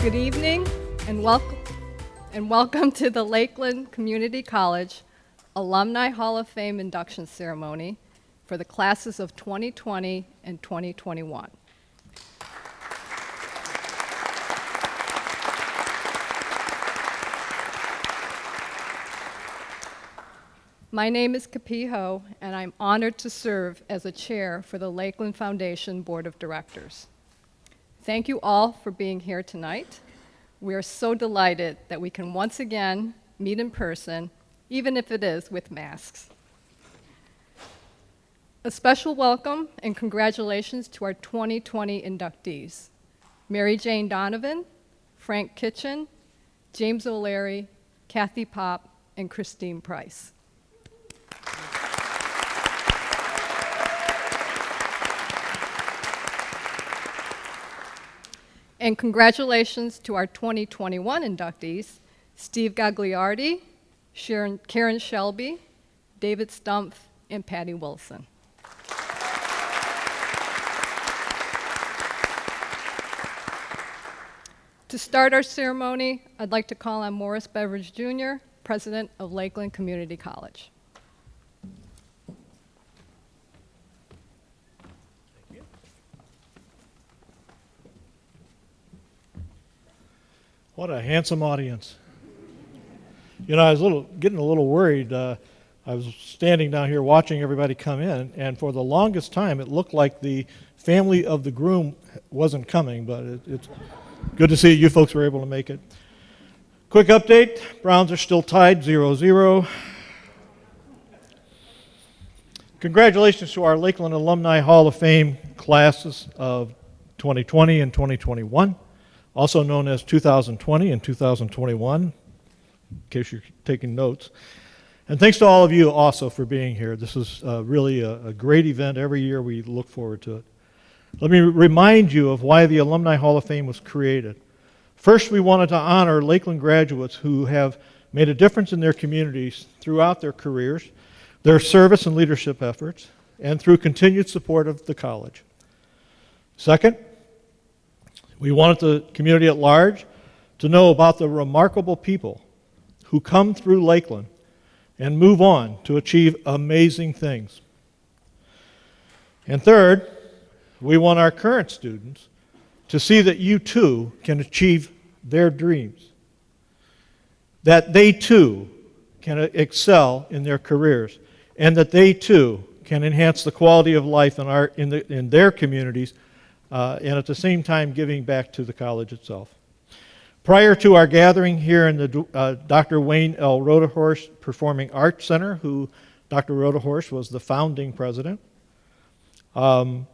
Good evening and welcome to the Lakeland Community College Alumni Hall of Fame induction ceremony for the classes of 2020 and 2021. My name is Kapi Ho, and I'm honored to serve as a chair for the Lakeland Foundation Board of Directors. Thank you all for being here tonight. We are so delighted that we can once again meet in person, even if it is with masks. A special welcome and congratulations to our 2020 inductees, Mary Jane Donovan, Frank Kitchen, James O'Leary, Kathy Pop, and Christine Price. And congratulations to our 2021 inductees, Steve Gagliardi, Karen Shelby, David Stumpf, and Patty Wilson. To start our ceremony, I'd like to call on Morris Beveridge Jr., President of Lakeland Community College. What a handsome audience. You know, I was getting a little worried. I was standing down here watching everybody come in, and for the longest time it looked like the family of the groom wasn't coming, but it's good to see you folks were able to make it. Quick update, Browns are still tied 0-0. Congratulations to our Lakeland Alumni Hall of Fame classes of 2020 and 2021. Also known as 2020 and 2021, in case you're taking notes. And thanks to all of you also for being here. This is really a great event. Every year we look forward to it. Let me remind you of why the Alumni Hall of Fame was created. First, we wanted to honor Lakeland graduates who have made a difference in their communities throughout their careers, their service and leadership efforts, and through continued support of the college. Second, we wanted the community at large to know about the remarkable people who come through Lakeland and move on to achieve amazing things. And third, we want our current students to see that you too can achieve their dreams, that they too can excel in their careers, and that they too can enhance the quality of life in their communities, and at the same time giving back to the college itself. Prior to our gathering here in the Dr. Wayne L. Rodehorst Performing Arts Center, who Dr. Rodehorst was the founding president, the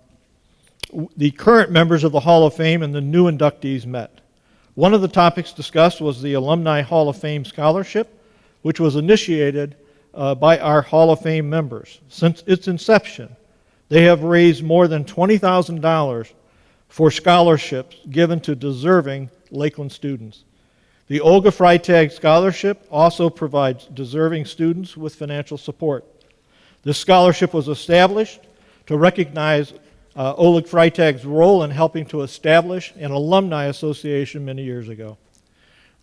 current members of the Hall of Fame and the new inductees met. One of the topics discussed was the Alumni Hall of Fame Scholarship, which was initiated by our Hall of Fame members. Since its inception, they have raised more than $20,000 for scholarships given to deserving Lakeland students. The Olga Freitag Scholarship also provides deserving students with financial support. This scholarship was established to recognize Oleg Freitag's role in helping to establish an alumni association many years ago.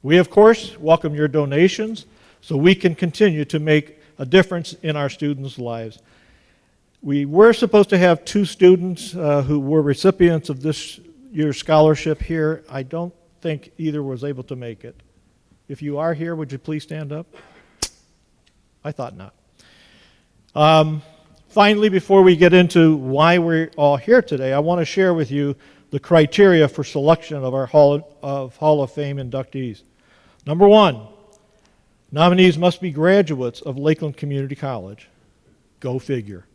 We, of course, welcome your donations so we can continue to make a difference in our students' lives. We were supposed to have two students who were recipients of this year's scholarship here. I don't think either was able to make it. If you are here, would you please stand up? I thought not. Finally, before we get into why we're all here today, I want to share with you the criteria for selection of our Hall of Fame inductees. Number one, nominees must be graduates of Lakeland Community College. Go figure.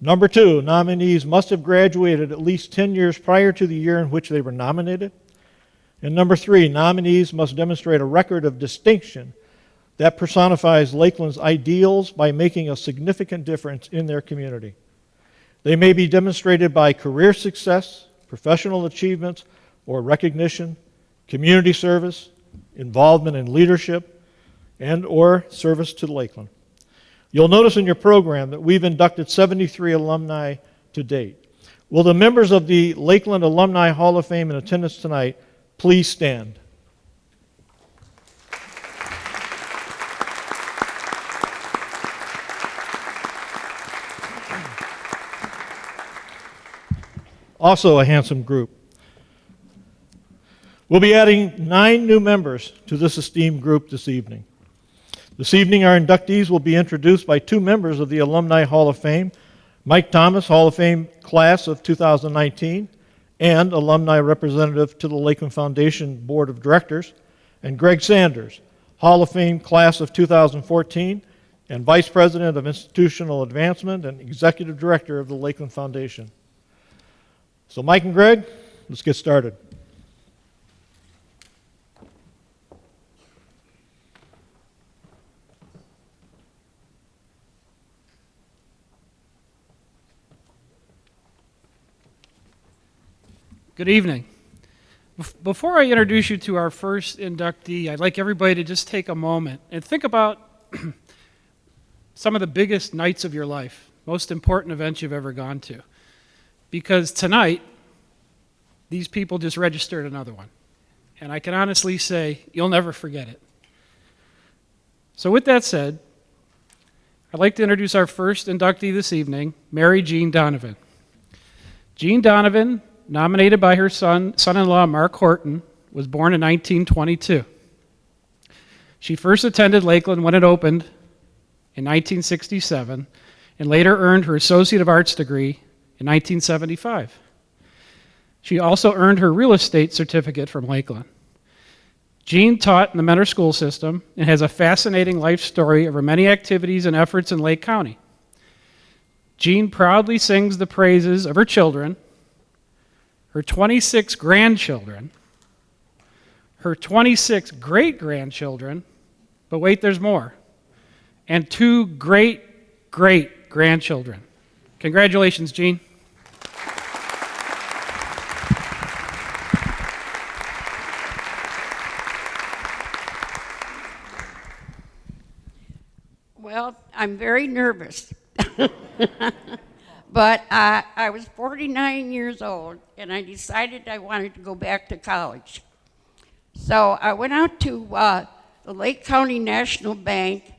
Number two, nominees must have graduated at least 10 years prior to the year in which they were nominated. And number three, nominees must demonstrate a record of distinction that personifies Lakeland's ideals by making a significant difference in their community. They may be demonstrated by career success, professional achievements, or recognition, community service, involvement in leadership, and or service to Lakeland. You'll notice in your program that we've inducted 73 alumni to date. Will the members of the Lakeland Alumni Hall of Fame in attendance tonight Please stand. Also a handsome group. We'll be adding 9 new members to this esteemed group this evening. This evening, our inductees will be introduced by 2 members of the Alumni Hall of Fame, Mike Thomas, Hall of Fame class of 2019, and alumni representative to the Lakeland Foundation Board of Directors, and Greg Sanders, Hall of Fame class of 2014, and Vice President of Institutional Advancement and Executive Director of the Lakeland Foundation. So Mike and Greg, let's get started. Good evening. Before I introduce you to our first inductee, I'd like everybody to just take a moment and think about some of the biggest nights of your life, most important events you've ever gone to. Because tonight, these people just registered another one. And I can honestly say, you'll never forget it. So with that said, I'd like to introduce our first inductee this evening, Mary Jean Donovan. Jean Donovan, nominated by her son-in-law Mark Horton, was born in 1922. She first attended Lakeland when it opened in 1967 and later earned her Associate of Arts degree in 1975. She also earned her real estate certificate from Lakeland. Jean taught in the Mentor School System and has a fascinating life story of her many activities and efforts in Lake County. Jean proudly sings the praises of her children, her 26 grandchildren, her 26 great-grandchildren, but wait, there's more, and 2 great-great-grandchildren. Congratulations, Jean. Well, I'm very nervous. But I was 49 years old, and I decided I wanted to go back to college. So I went out to the Lake County National Bank,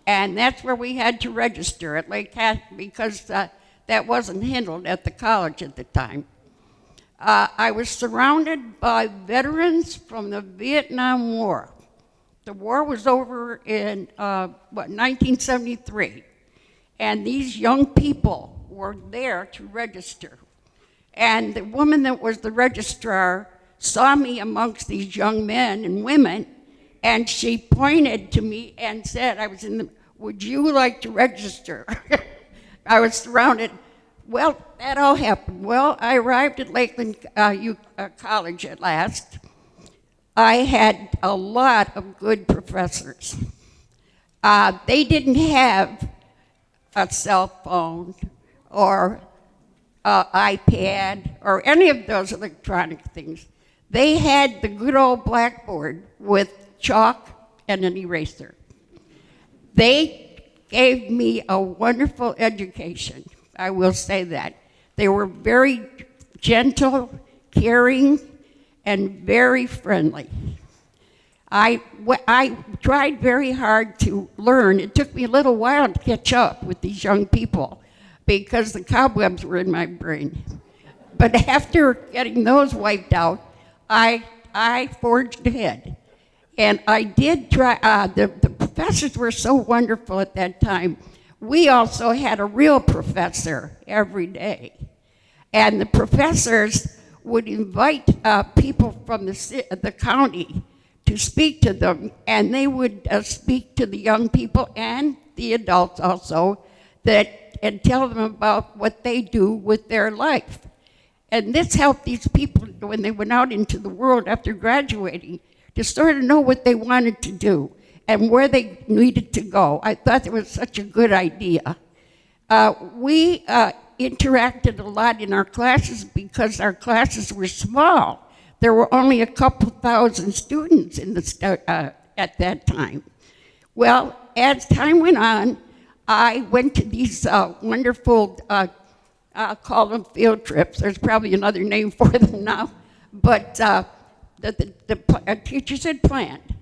and that's where we had to register at Lake because that wasn't handled at the college at the time. I was surrounded by veterans from the Vietnam War. The war was over in 1973, and these young people were there to register. And the woman that was the registrar saw me amongst these young men and women, and she pointed to me and said, would you like to register? I was surrounded. Well, that all happened. Well, I arrived at Lakeland College at last. I had a lot of good professors. They didn't have a cell phone or iPad or any of those electronic things. They had the good old blackboard with chalk and an eraser. They gave me a wonderful education, I will say that. They were very gentle, caring, and very friendly. I tried very hard to learn. It took me a little while to catch up with these young people because the cobwebs were in my brain. But after getting those wiped out, I forged ahead. And I did try, the professors were so wonderful at that time. We also had a real professor every day. And the professors would invite people from the county to speak to them, and they would speak to the young people and the adults also, and tell them about what they do with their life. And this helped these people, when they went out into the world after graduating, to sort of know what they wanted to do and where they needed to go. I thought it was such a good idea. We interacted a lot in our classes because our classes were small. There were only a couple thousand students in at that time. Well, as time went on, I went to these wonderful, I'll call them field trips. There's probably another name for them now. But that the teachers had planned.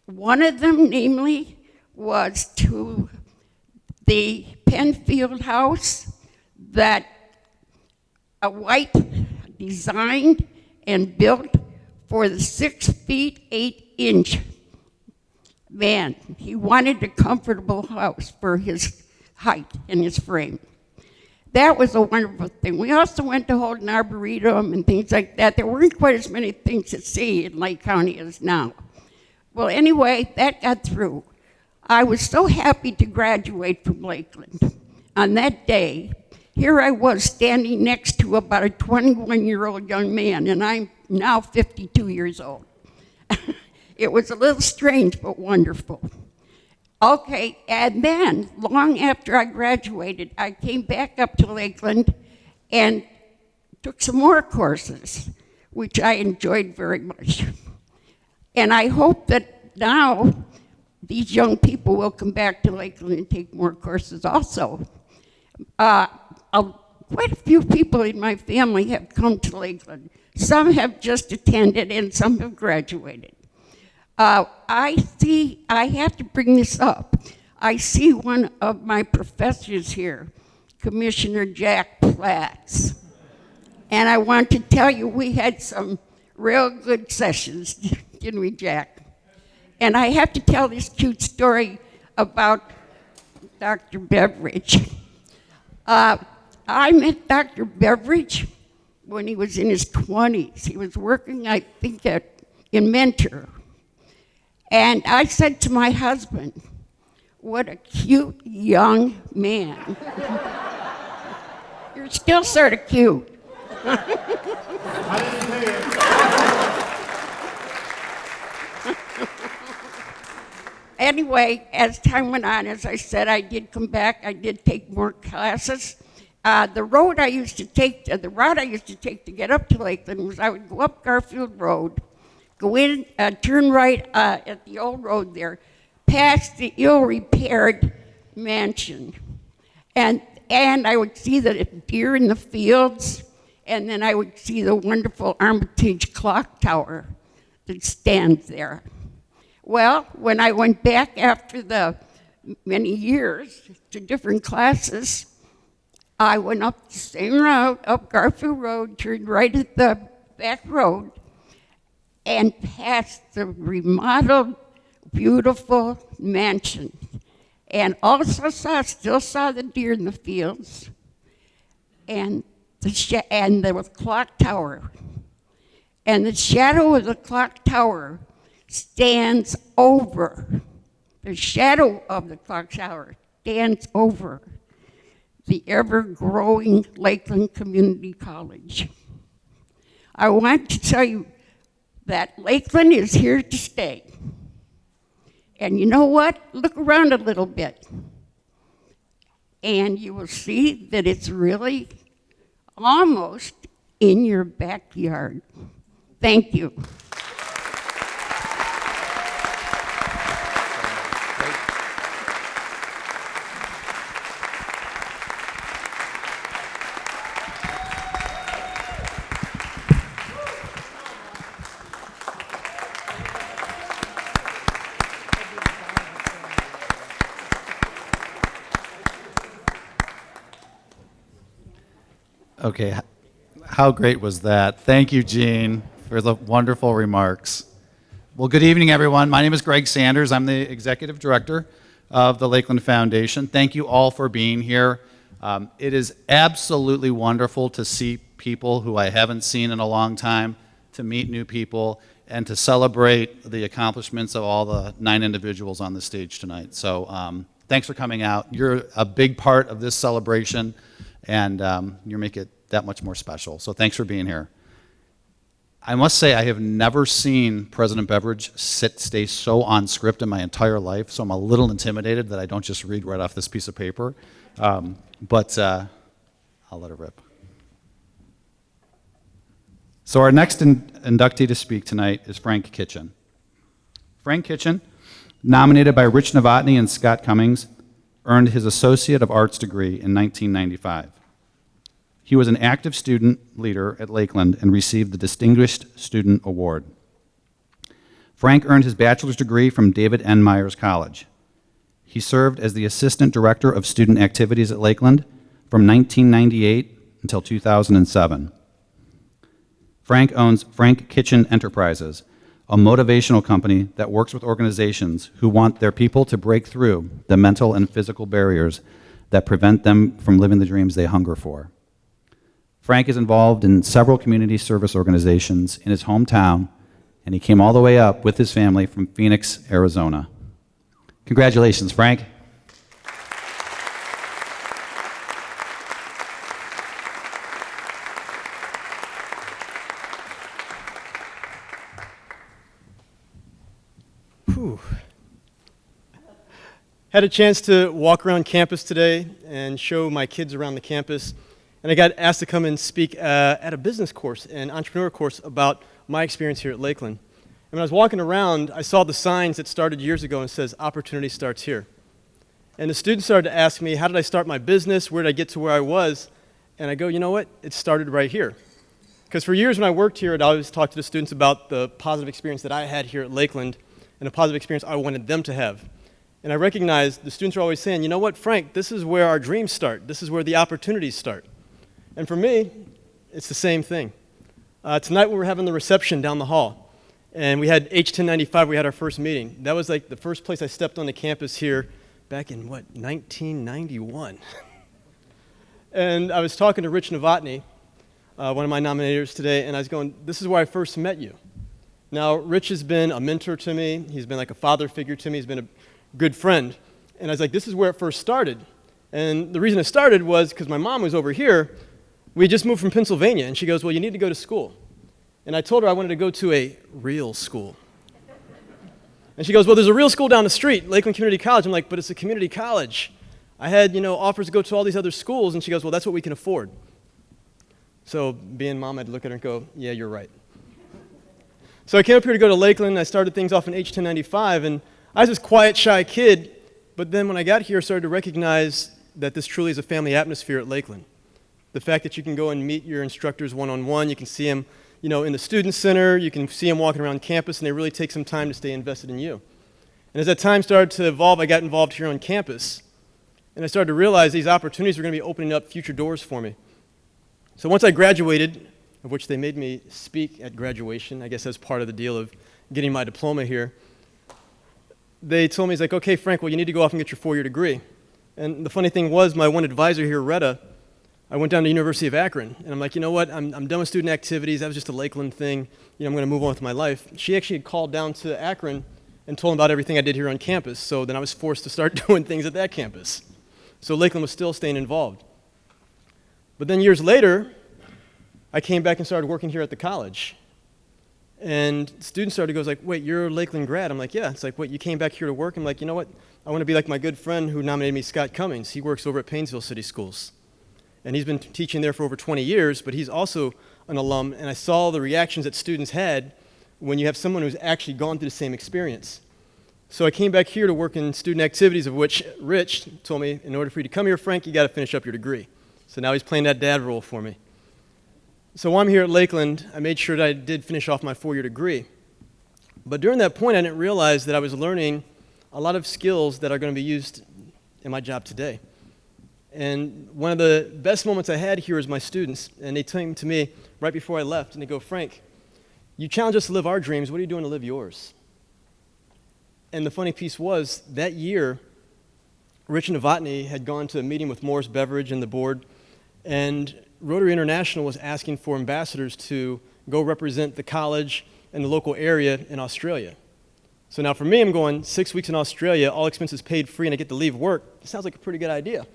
One of them, namely, was to the Penfield House that a White designed and built for the 6 feet 8 inch man. He wanted a comfortable house for his height and his frame. That was a wonderful thing. We also went to Holden Arboretum and things like that. There weren't quite as many things to see in Lake County as now. Well, anyway, that got through. I was so happy to graduate from Lakeland. On that day, here I was standing next to about a 21-year-old young man, and I'm now 52 years old. It was a little strange, but wonderful. Okay, and then, long after I graduated, I came back up to Lakeland and took some more courses, which I enjoyed very much. And I hope that now these young people will come back to Lakeland and take more courses also. Quite a few people in my family have come to Lakeland. Some have just attended and some have graduated. I have to bring this up. I see one of my professors here, Commissioner Jack Platts. And I want to tell you, we had some real good sessions, didn't we, Jack? And I have to tell this cute story about Dr. Beveridge. I met Dr. Beveridge when he was in his 20s. He was working, I think, in Mentor. And I said to my husband, what a cute young man. You're still sort of cute. Anyway, as time went on, as I said, I did come back. I did take more classes. The route I used to take to get up to Lakeland was I would go up Garfield Road, go in, turn right at the old road there, past the ill-repaired mansion. And I would see the deer in the fields, and then I would see the wonderful Armitage clock tower that stands there. Well, when I went back after the many years to different classes, I went up the same route, up Garfield Road, turned right at the back road, and past the remodeled, beautiful mansion. And also still saw the deer in the fields, and the clock tower. And the shadow of the clock tower stands over, the shadow of the clock tower stands over the ever-growing Lakeland Community College. I want to tell you that Lakeland is here to stay. And you know what? Look around a little bit, and you will see that it's really almost in your backyard. Thank you. Okay, how great was that? Thank you, Jean, for the wonderful remarks. Well, good evening, everyone. My name is Greg Sanders. I'm the Executive Director of the Lakeland Foundation. Thank you all for being here. It is absolutely wonderful to see people who I haven't seen in a long time, to meet new people, and to celebrate the accomplishments of all the 9 individuals on the stage tonight. So thanks for coming out. You're a big part of this celebration, and you make it that much more special. So thanks for being here. I must say I have never seen President Beveridge stay so on script in my entire life, so I'm a little intimidated that I don't just read right off this piece of paper. But I'll let it rip. So our next inductee to speak tonight is Frank Kitchen. Frank Kitchen, nominated by Rich Novotny and Scott Cummings, earned his Associate of Arts degree in 1995. He was an active student leader at Lakeland and received the Distinguished Student Award. Frank earned his bachelor's degree from David N. Myers College. He served as the Assistant Director of Student Activities at Lakeland from 1998 until 2007. Frank owns Frank Kitchen Enterprises, a motivational company that works with organizations who want their people to break through the mental and physical barriers that prevent them from living the dreams they hunger for. Frank is involved in several community service organizations in his hometown, and he came all the way up with his family from Phoenix, Arizona. Congratulations, Frank. Had a chance to walk around campus today and show my kids around the campus, and I got asked to come and speak at a business course, an entrepreneur course about my experience here at Lakeland. And when I was walking around, I saw the signs that started years ago and says, "Opportunity starts here." And the students started to ask me, how did I start my business? Where did I get to where I was? And I go, you know what? It started right here. Because for years when I worked here, I'd always talk to the students about the positive experience that I had here at Lakeland and the positive experience I wanted them to have. And I recognized the students are always saying, you know what, Frank, this is where our dreams start. This is where the opportunities start. And for me, it's the same thing. Tonight we were having the reception down the hall, and we had H1095, we had our first meeting. That was like the first place I stepped on the campus here back in, 1991. And I was talking to Rich Novotny, one of my nominators today, and I was going, this is where I first met you. Now, Rich has been a mentor to me. He's been like a father figure to me. He's been a good friend. And I was like, this is where it first started. And the reason it started was because my mom was over here. We had just moved from Pennsylvania, and she goes, well, you need to go to school. And I told her I wanted to go to a real school. And she goes, well, there's a real school down the street, Lakeland Community College. I'm like, but it's a community college. I had, offers to go to all these other schools, and she goes, well, that's what we can afford. So being mom, I'd look at her and go, yeah, you're right. So I came up here to go to Lakeland, and I started things off in H1095, and I was this quiet, shy kid, but then when I got here, I started to recognize that this truly is a family atmosphere at Lakeland. The fact that you can go and meet your instructors one-on-one, you can see them, in the student center, you can see them walking around campus, and they really take some time to stay invested in you. And as that time started to evolve, I got involved here on campus, and I started to realize these opportunities were going to be opening up future doors for me. So once I graduated, of which they made me speak at graduation, I guess as part of the deal of getting my diploma here, they told me, okay, Frank, well, you need to go off and get your 4-year degree. And the funny thing was, my one advisor here, Retta, I went down to the University of Akron, and I'm like, you know what, I'm done with student activities, that was just a Lakeland thing, I'm going to move on with my life. She actually had called down to Akron and told them about everything I did here on campus, so then I was forced to start doing things at that campus. So Lakeland was still staying involved. But then years later, I came back and started working here at the college. And students started to go, wait, you're a Lakeland grad? I'm like, yeah. It's like, wait, you came back here to work? I'm like, you know what? I want to be like my good friend who nominated me, Scott Cummings. He works over at Painesville City Schools. And he's been teaching there for over 20 years, but he's also an alum. And I saw the reactions that students had when you have someone who's actually gone through the same experience. So I came back here to work in student activities, of which Rich told me, in order for you to come here, Frank, you got to finish up your degree. So now he's playing that dad role for me. So while I'm here at Lakeland, I made sure that I did finish off my 4-year degree. But during that point, I didn't realize that I was learning a lot of skills that are going to be used in my job today. And one of the best moments I had here is my students, and they came to me right before I left, and they go, Frank, you challenge us to live our dreams, what are you doing to live yours? And the funny piece was, that year, Rich Novotny had gone to a meeting with Morris Beveridge and the board, and Rotary International was asking for ambassadors to go represent the college and the local area in Australia. So now for me, I'm going 6 weeks in Australia, all expenses paid free, and I get to leave work. It sounds like a pretty good idea.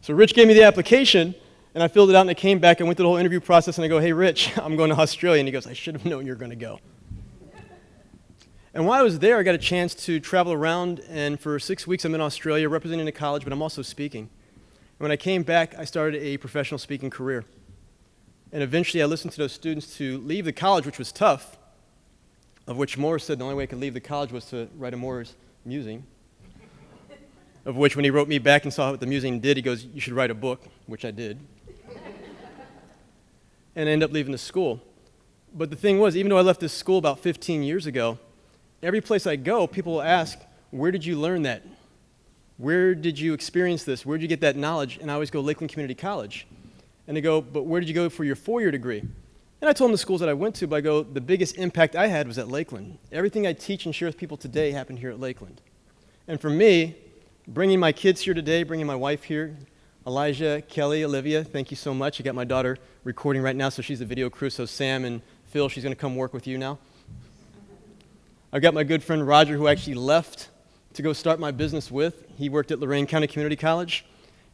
So Rich gave me the application, and I filled it out, and I came back and went through the whole interview process, and I go, hey, Rich, I'm going to Australia. And he goes, I should have known you were going to go. And while I was there, I got a chance to travel around, and for 6 weeks I'm in Australia representing the college, but I'm also speaking. When I came back, I started a professional speaking career. And eventually I listened to those students to leave the college, which was tough, of which Morris said the only way I could leave the college was to write a Morris musing, of which when he wrote me back and saw what the musing did, he goes, you should write a book, which I did. And I ended up leaving the school. But the thing was, even though I left this school about 15 years ago, every place I go, people will ask, where did you learn that? Where did you experience this? Where did you get that knowledge? And I always go, Lakeland Community College. And they go, but where did you go for your four-year degree? And I told them the schools that I went to, but I go, the biggest impact I had was at Lakeland. Everything I teach and share with people today happened here at Lakeland. And for me, bringing my kids here today, bringing my wife here, Elijah, Kelly, Olivia, thank you so much. I got my daughter recording right now, so she's the video crew. So Sam and Phil, she's going to come work with you now. I've got my good friend Roger, who actually left to go start my business with. He worked at Lorain County Community College.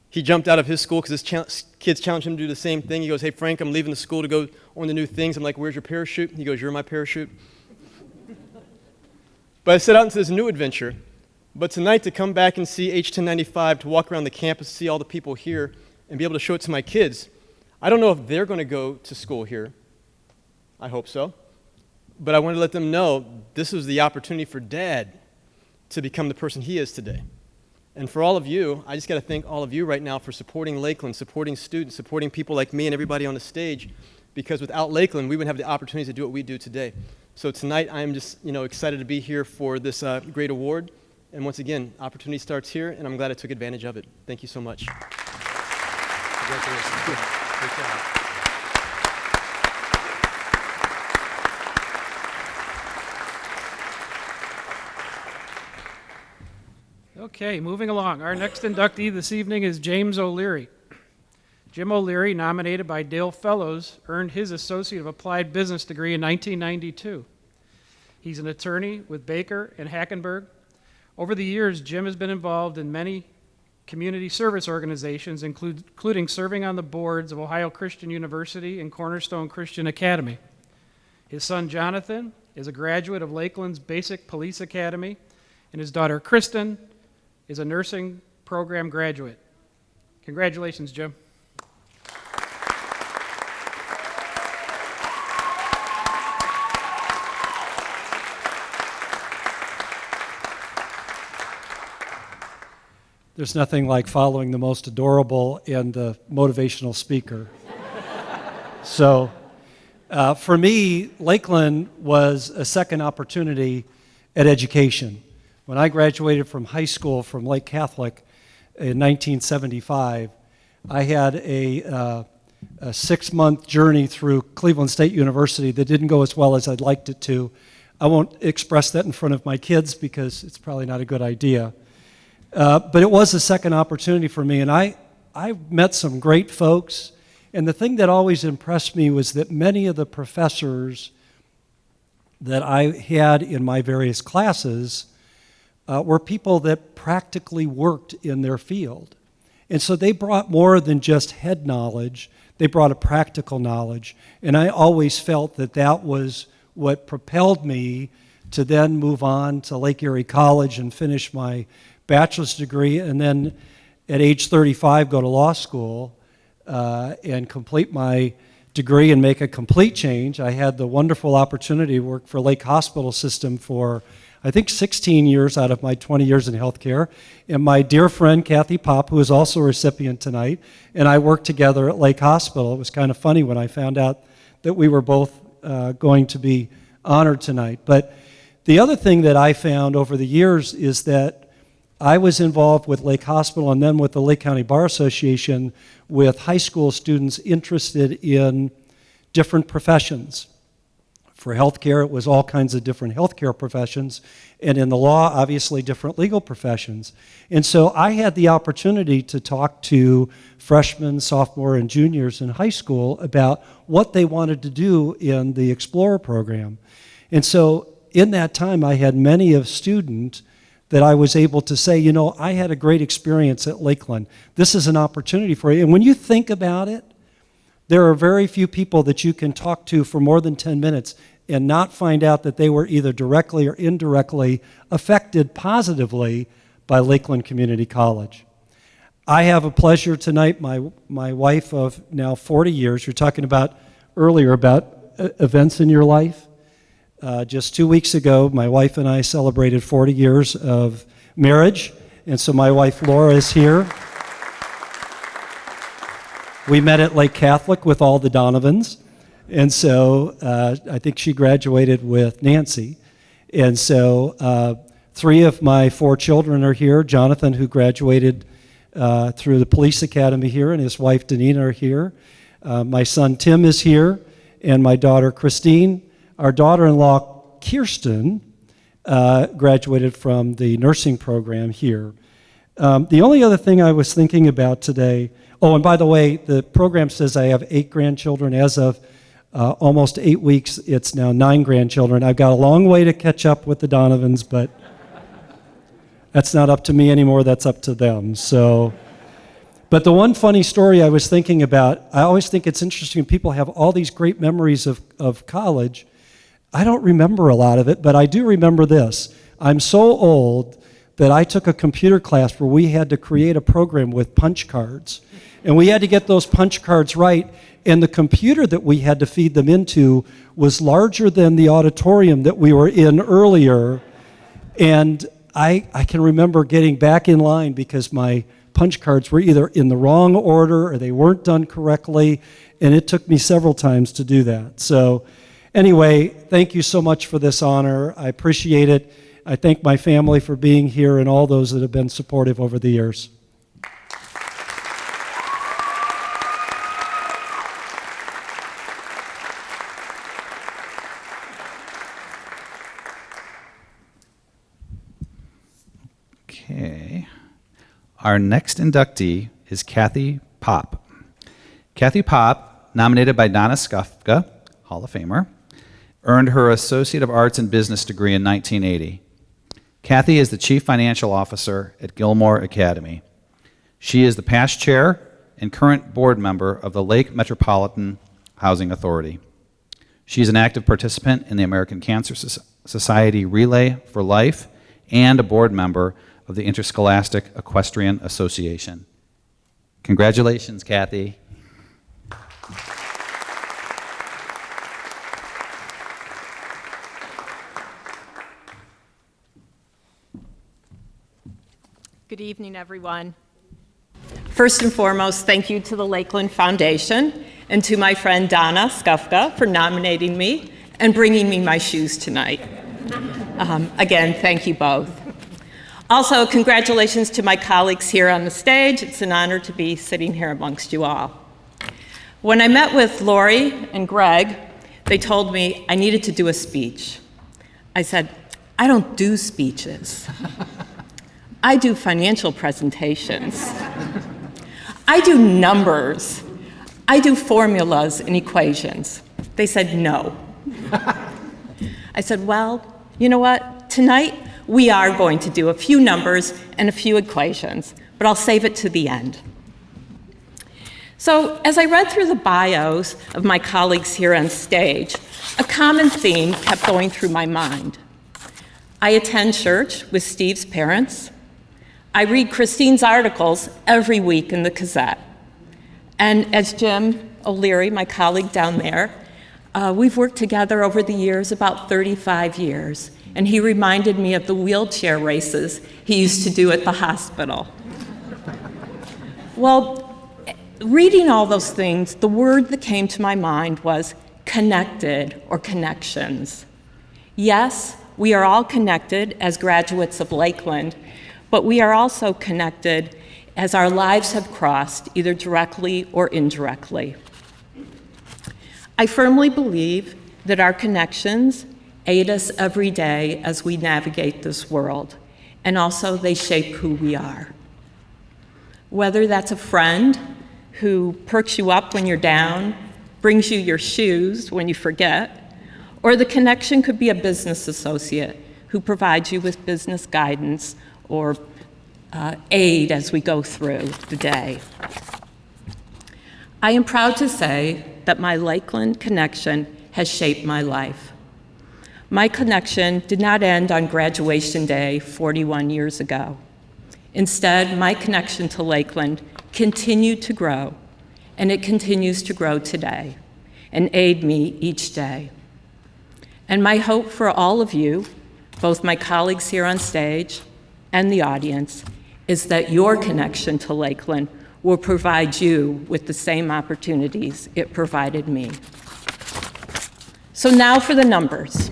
He jumped out of his school because his kids challenged him to do the same thing. He goes, hey, Frank, I'm leaving the school to go on the new things. I'm like, where's your parachute? He goes, you're my parachute. But I set out into this new adventure. But tonight, to come back and see H1095, to walk around the campus, see all the people here, and be able to show it to my kids, I don't know if they're going to go to school here. I hope so. But I wanted to let them know this was the opportunity for Dad to become the person he is today. And for all of you, I just got to thank all of you right now for supporting Lakeland, supporting students, supporting people like me and everybody on the stage, because without Lakeland, we wouldn't have the opportunity to do what we do today. So tonight, I'm just excited to be here for this great award. And once again, opportunity starts here, and I'm glad I took advantage of it. Thank you so much. Congratulations. Great job. Okay, moving along. Our next inductee this evening is James O'Leary. Jim O'Leary, nominated by Dale Fellows, earned his Associate of Applied Business degree in 1992. He's an attorney with Baker and Hackenberg. Over the years, Jim has been involved in many community service organizations, including serving on the boards of Ohio Christian University and Cornerstone Christian Academy. His son, Jonathan, is a graduate of Lakeland's Basic Police Academy, and his daughter, Kristen, is a nursing program graduate. Congratulations, Jim. There's nothing like following the most adorable and motivational speaker. So for me, Lakeland was a second opportunity at education. When I graduated from high school from Lake Catholic in 1975, I had a 6-month journey through Cleveland State University that didn't go as well as I'd liked it to. I won't express that in front of my kids because it's probably not a good idea. But it was a second opportunity for me, and I met some great folks, and the thing that always impressed me was that many of the professors that I had in my various classes were people that practically worked in their field. And so they brought more than just head knowledge, they brought a practical knowledge, and I always felt that that was what propelled me to then move on to Lake Erie College and finish my bachelor's degree, and then at age 35 go to law school and complete my degree and make a complete change. I had the wonderful opportunity to work for Lake Hospital System for, I think, 16 years out of my 20 years in healthcare. And my dear friend Kathy Popp, who is also a recipient tonight, and I worked together at Lake Hospital. It was kind of funny when I found out that we were both going to be honored tonight. But the other thing that I found over the years is that I was involved with Lake Hospital and then with the Lake County Bar Association with high school students interested in different professions. For healthcare, it was all kinds of different healthcare professions, and in the law, obviously, different legal professions. And so I had the opportunity to talk to freshmen, sophomore, and juniors in high school about what they wanted to do in the Explorer program. And so in that time, I had many of students that I was able to say, I had a great experience at Lakeland. This is an opportunity for you. And when you think about it, there are very few people that you can talk to for more than 10 minutes and not find out that they were either directly or indirectly affected positively by Lakeland Community College. I have a pleasure tonight, my wife of now 40 years, you're talking about earlier about events in your life. Just 2 weeks ago, my wife and I celebrated 40 years of marriage, and so my wife Laura is here. We met at Lake Catholic with all the Donovans, And so I think she graduated with Nancy. And so 3 of my 4 children are here. Jonathan, who graduated through the police academy here, and his wife Danina are here. My son Tim is here, and my daughter Christine. Our daughter-in-law Kirsten graduated from the nursing program here. The only other thing I was thinking about today, oh, and by the way, the program says I have 8 grandchildren. As of almost 8 weeks, it's now 9 grandchildren. I've got a long way to catch up with the Donovans, but that's not up to me anymore, that's up to them. So, but the one funny story I was thinking about, I always think it's interesting, people have all these great memories of college. I don't remember a lot of it, but I do remember this. I'm so old that I took a computer class where we had to create a program with punch cards. And we had to get those punch cards right, and the computer that we had to feed them into was larger than the auditorium that we were in earlier. And I can remember getting back in line because my punch cards were either in the wrong order or they weren't done correctly, and it took me several times to do that. So anyway, thank you so much for this honor. I appreciate it. I thank my family for being here and all those that have been supportive over the years. Okay. Our next inductee is Kathy Popp. Kathy Popp, nominated by Donna Skufka, Hall of Famer, earned her Associate of Arts in Business degree in 1980. Kathy is the Chief Financial Officer at Gilmore Academy. She is the past chair and current board member of the Lake Metropolitan Housing Authority. She is an active participant in the American Cancer Society Relay for Life and a board member of the Interscholastic Equestrian Association. Congratulations, Kathy. Good evening, everyone. First and foremost, thank you to the Lakeland Foundation and to my friend Donna Skufka for nominating me and bringing me my shoes tonight. Again, thank you both. Also, congratulations to my colleagues here on the stage. It's an honor to be sitting here amongst you all. When I met with Lori and Greg, they told me I needed to do a speech. I said, I don't do speeches. I do financial presentations. I do numbers. I do formulas and equations. They said no. I said, well, you know what? Tonight, we are going to do a few numbers and a few equations, but I'll save it to the end. So as I read through the bios of my colleagues here on stage, a common theme kept going through my mind. I attend church with Steve's parents. I read Christine's articles every week in the Gazette. And as Jim O'Leary, my colleague down there, we've worked together over the years, about 35 years. And he reminded me of the wheelchair races he used to do at the hospital. Well, reading all those things, the word that came to my mind was connected or connections. Yes, we are all connected as graduates of Lakeland, but we are also connected as our lives have crossed, either directly or indirectly. I firmly believe that our connections aid us every day as we navigate this world, and also they shape who we are. Whether that's a friend who perks you up when you're down, brings you your shoes when you forget, or the connection could be a business associate who provides you with business guidance or aid as we go through the day. I am proud to say that my Lakeland connection has shaped my life. My connection did not end on graduation day 41 years ago. Instead, my connection to Lakeland continued to grow, and it continues to grow today and aid me each day. And my hope for all of you, both my colleagues here on stage and the audience, is that your connection to Lakeland will provide you with the same opportunities it provided me. So now for the numbers.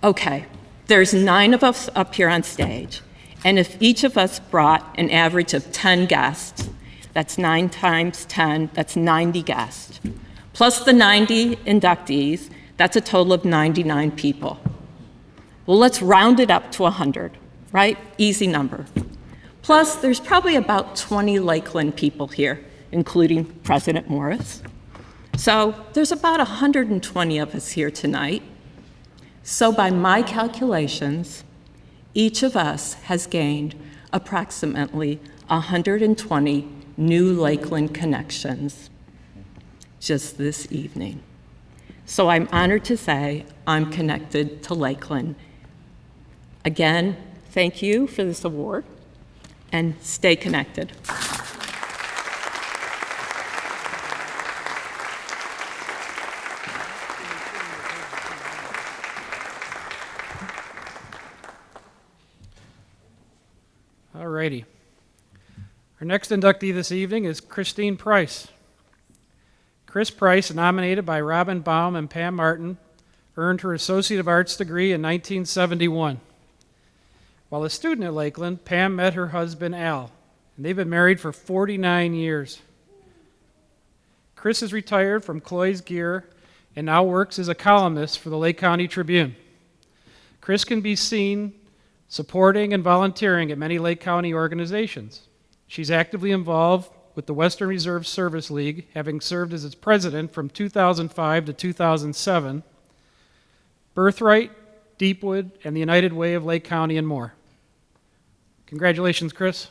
Okay, there's 9 of us up here on stage, and if each of us brought an average of 10 guests, that's 9 times 10, that's 90 guests. Plus the 90 inductees, that's a total of 99 people. Well, let's round it up to 100, right? Easy number. Plus, there's probably about 20 Lakeland people here, including President Morris. So there's about 120 of us here tonight. So by my calculations, each of us has gained approximately 120 new Lakeland connections just this evening. So I'm honored to say I'm connected to Lakeland. Again, thank you for this award, and stay connected. All righty. Our next inductee this evening is Christine Price. Chris Price, nominated by Robin Baum and Pam Martin, earned her Associate of Arts degree in 1971. While a student at Lakeland, Pam met her husband, Al, and they've been married for 49 years. Chris is retired from Cloyes Gear and now works as a columnist for the Lake County Tribune. Chris can be seen supporting and volunteering at many Lake County organizations. She's actively involved with the Western Reserve Service League, having served as its president from 2005 to 2007, Birthright, Deepwood, and the United Way of Lake County, and more. Congratulations, Chris.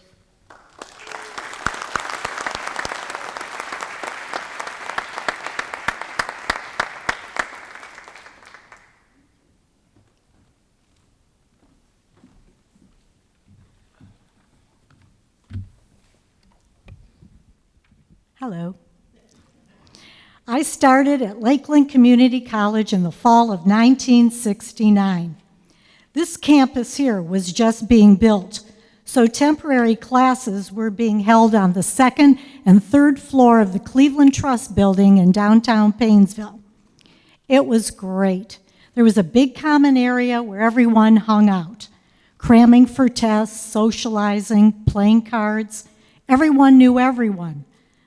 Hello. I started at Lakeland Community College in the fall of 1969. This campus here was just being built, so temporary classes were being held on the 2nd and 3rd floor of the Cleveland Trust Building in downtown Paynesville. It was great. There was a big common area where everyone hung out, cramming for tests, socializing, playing cards. Everyone knew everyone.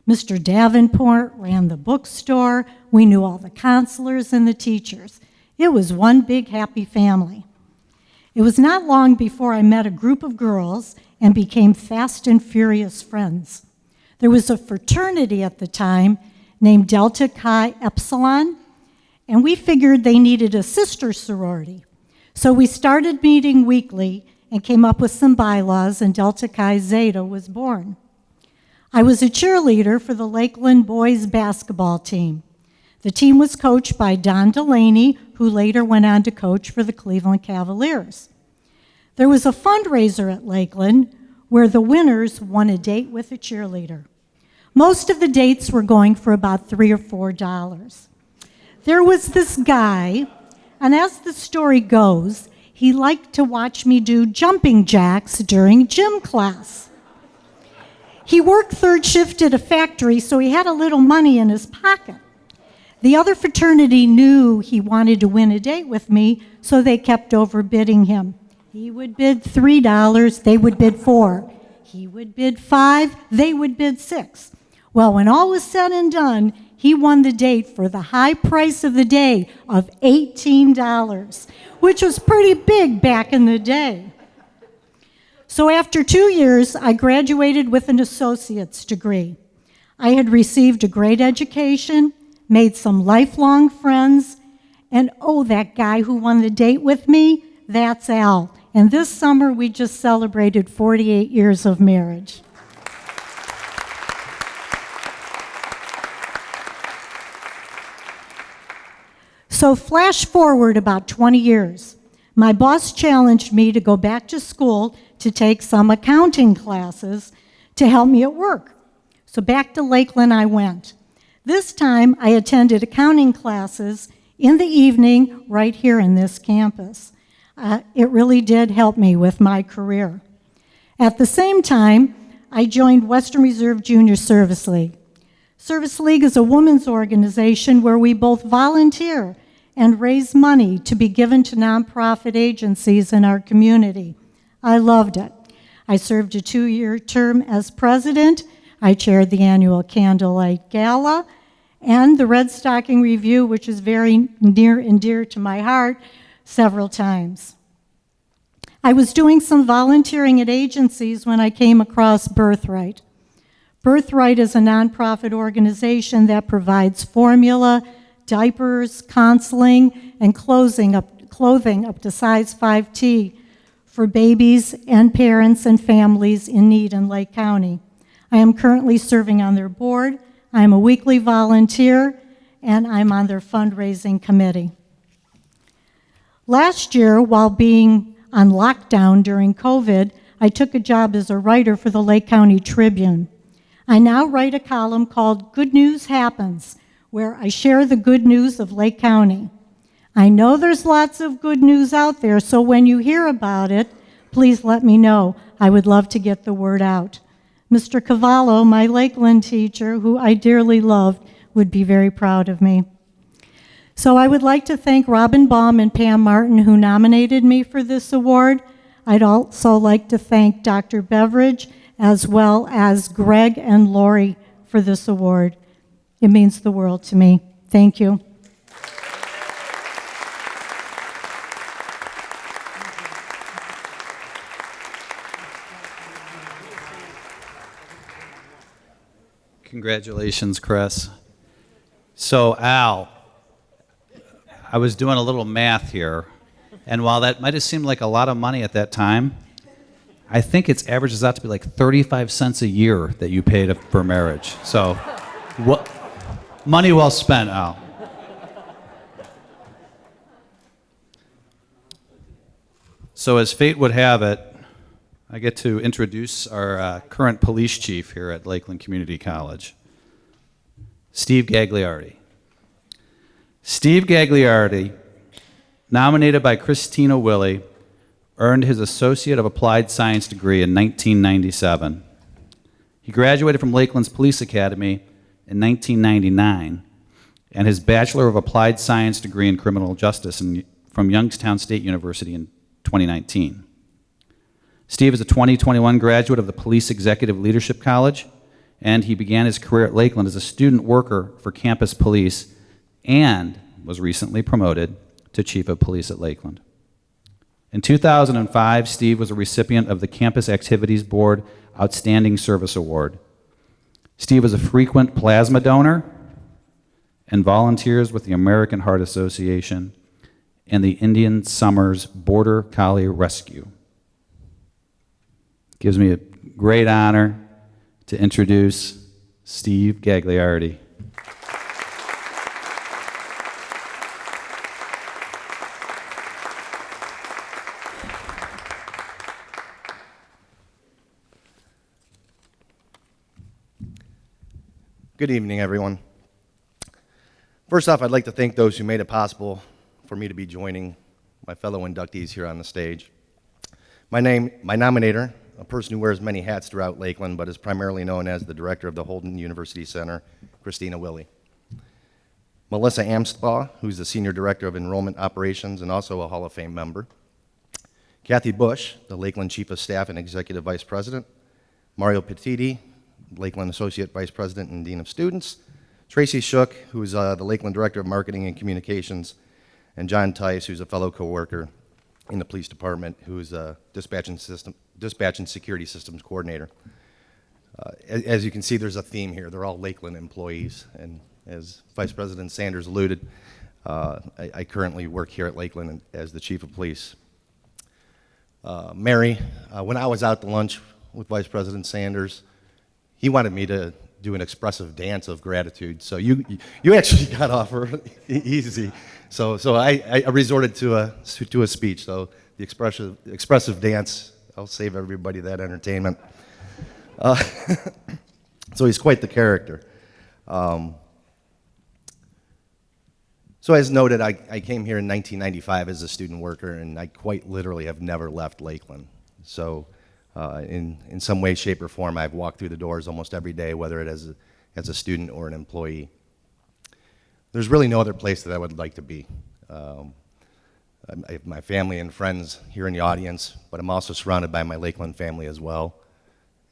Mr. Davenport ran the bookstore. We knew all the counselors and the teachers. It was one big happy family. It was not long before I met a group of girls and became fast and furious friends. There was a fraternity at the time named Delta Chi Epsilon, and we figured they needed a sister sorority. So we started meeting weekly and came up with some bylaws, and Delta Chi Zeta was born. I was a cheerleader for the Lakeland boys basketball team. The team was coached by Don Delaney, who later went on to coach for the Cleveland Cavaliers. There was a fundraiser at Lakeland where the winners won a date with a cheerleader. Most of the dates were going for about $3 or $4. There was this guy, and as the story goes, he liked to watch me do jumping jacks during gym class. He worked 3rd shift at a factory, so he had a little money in his pocket. The other fraternity knew he wanted to win a date with me, so they kept overbidding him. He would bid $3, they would bid $4. He would bid $5, they would bid $6. Well, when all was said and done, he won the date for the high price of the day of $18, which was pretty big back in the day. So after 2 years, I graduated with an associate's degree. I had received a great education, made some lifelong friends, and oh, that guy who won the date with me, that's Al. And this summer, we just celebrated 48 years of marriage. So flash forward about 20 years. My boss challenged me to go back to school to take some accounting classes to help me at work. So back to Lakeland I went. This time I attended accounting classes in the evening right here in this campus. It really did help me with my career. At the same time, I joined Western Reserve Junior Service League. Service League is a women's organization where we both volunteer and raise money to be given to nonprofit agencies in our community. I loved it. I served a 2-year term as president. I chaired the annual Candlelight Gala and the Red Stocking Review, which is very near and dear to my heart, several times. I was doing some volunteering at agencies when I came across Birthright. Birthright is a nonprofit organization that provides formula, diapers, counseling, and clothing up to size 5T for babies and parents and families in need in Lake County. I am currently serving on their board. I am a weekly volunteer, and I'm on their fundraising committee. Last year, while being on lockdown during COVID, I took a job as a writer for the Lake County Tribune. I now write a column called Good News Happens, where I share the good news of Lake County. I know there's lots of good news out there, so when you hear about it, please let me know. I would love to get the word out. Mr. Cavallo, my Lakeland teacher, who I dearly loved, would be very proud of me. So I would like to thank Robin Baum and Pam Martin, who nominated me for this award. I'd also like to thank Dr. Beveridge, as well as Greg and Lori for this award. It means the world to me. Thank you. Congratulations, Chris. So, Al, I was doing a little math here, and while that might have seemed like a lot of money at that time, I think its averages out to be like 35 cents a year that you paid for marriage. So, money well spent, Al. So, as fate would have it, I get to introduce our current police chief here at Lakeland Community College, Steve Gagliardi. Steve Gagliardi, nominated by Christina Willie, earned his Associate of Applied Science degree in 1997. He graduated from Lakeland's Police Academy in 1999 and his Bachelor of Applied Science degree in Criminal Justice from Youngstown State University in 2019. Steve is a 2021 graduate of the Police Executive Leadership College, and he began his career at Lakeland as a student worker for campus police and was recently promoted to Chief of Police at Lakeland. In 2005, Steve was a recipient of the Campus Activities Board Outstanding Service Award. Steve is a frequent plasma donor and volunteers with the American Heart Association and the Indian Summers Border Collie Rescue. Gives me a great honor to introduce Steve Gagliardi. Good evening, everyone. First off, I'd like to thank those who made it possible for me to be joining my fellow inductees here on the stage. My nominator, a person who wears many hats throughout Lakeland, but is primarily known as the director of the Holden University Center, Christina Willie. Melissa Amstlaw, who's the senior director of enrollment operations and also a Hall of Fame member. Kathy Bush, the Lakeland chief of staff and executive vice president. Mario Petiti, Lakeland associate vice president and dean of students. Tracy Shook, who's the Lakeland director of marketing and communications. And John Tice, who's a fellow coworker in the police department, who's a dispatch and security systems coordinator. As you can see, there's a theme here. They're all Lakeland employees. And as Vice President Sanders alluded, I currently work here at Lakeland as the chief of police. Mary, when I was out to lunch with Vice President Sanders, he wanted me to do an expressive dance of gratitude. So you actually got off easy. So I resorted to a speech. So the expressive dance, I'll save everybody that entertainment. So he's quite the character. So as noted, I came here in 1995 as a student worker, and I quite literally have never left Lakeland. So in some way, shape, or form, I've walked through the doors almost every day, whether it as a student or an employee. There's really no other place that I would like to be. I have my family and friends here in the audience, but I'm also surrounded by my Lakeland family as well.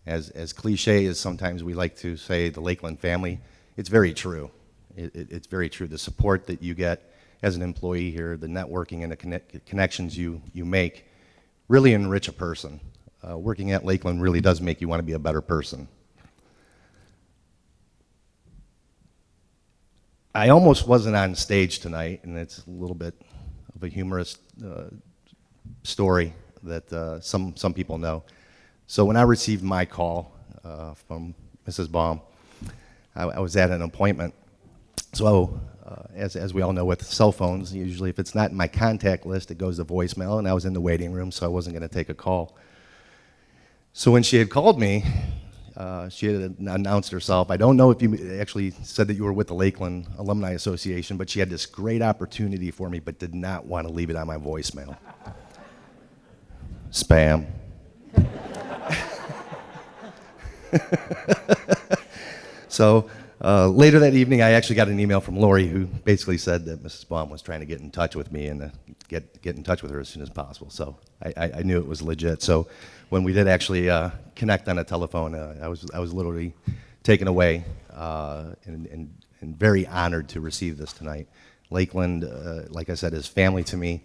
As cliche as sometimes we like to say the Lakeland family, it's very true. It's very true. The support that you get as an employee here, the networking and the connections you make really enrich a person. Working at Lakeland really does make you want to be a better person. I almost wasn't on stage tonight, and it's a little bit of a humorous story that some people know. So when I received my call from Mrs. Baum, I was at an appointment. So as we all know with cell phones, usually if it's not in my contact list, it goes to voicemail, and I was in the waiting room, so I wasn't going to take a call. So when she had called me, she had announced herself. I don't know if you actually said that you were with the Lakeland Alumni Association, but she had this great opportunity for me, but did not want to leave it on my voicemail. Spam. So later that evening, I actually got an email from Lori who basically said that Mrs. Baum was trying to get in touch with me and get in touch with her as soon as possible. So I knew it was legit. So when we did actually connect on the telephone, I was literally taken away and very honored to receive this tonight. Lakeland, like I said, is family to me.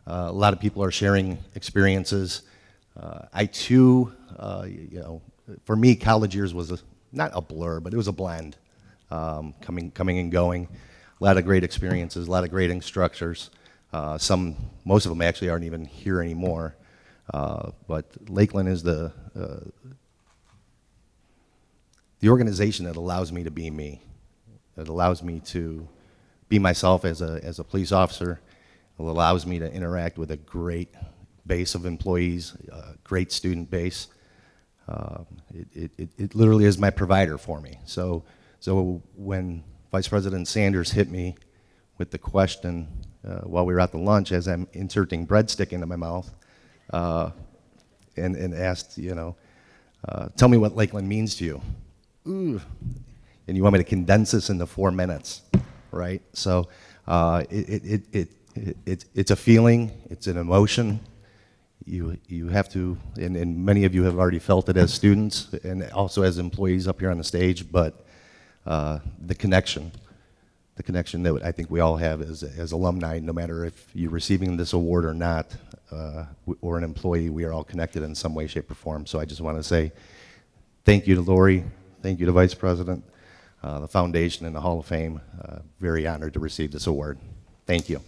A lot of people are sharing experiences. I too, for me, college years was not a blur, but it was a blend, coming and going. A lot of great experiences, a lot of great instructors. Most of them actually aren't even here anymore. But Lakeland is the organization that allows me to be me. It allows me to be myself as a police officer. It allows me to interact with a great base of employees, a great student base. It literally is my provider for me. So when Vice President Sanders hit me with the question while we were at the lunch, as I'm inserting breadstick into my mouth, and asked, tell me what Lakeland means to you. Ooh. And you want me to condense this into 4 minutes, right? So it's a feeling, it's an emotion. You have to, and many of you have already felt it as students and also as employees up here on the stage, but the connection that I think we all have as alumni, no matter if you're receiving this award or not, or an employee, we are all connected in some way, shape, or form. So I just want to say thank you to Lori, thank you to Vice President, the Foundation, and the Hall of Fame. Very honored to receive this award. Thank you.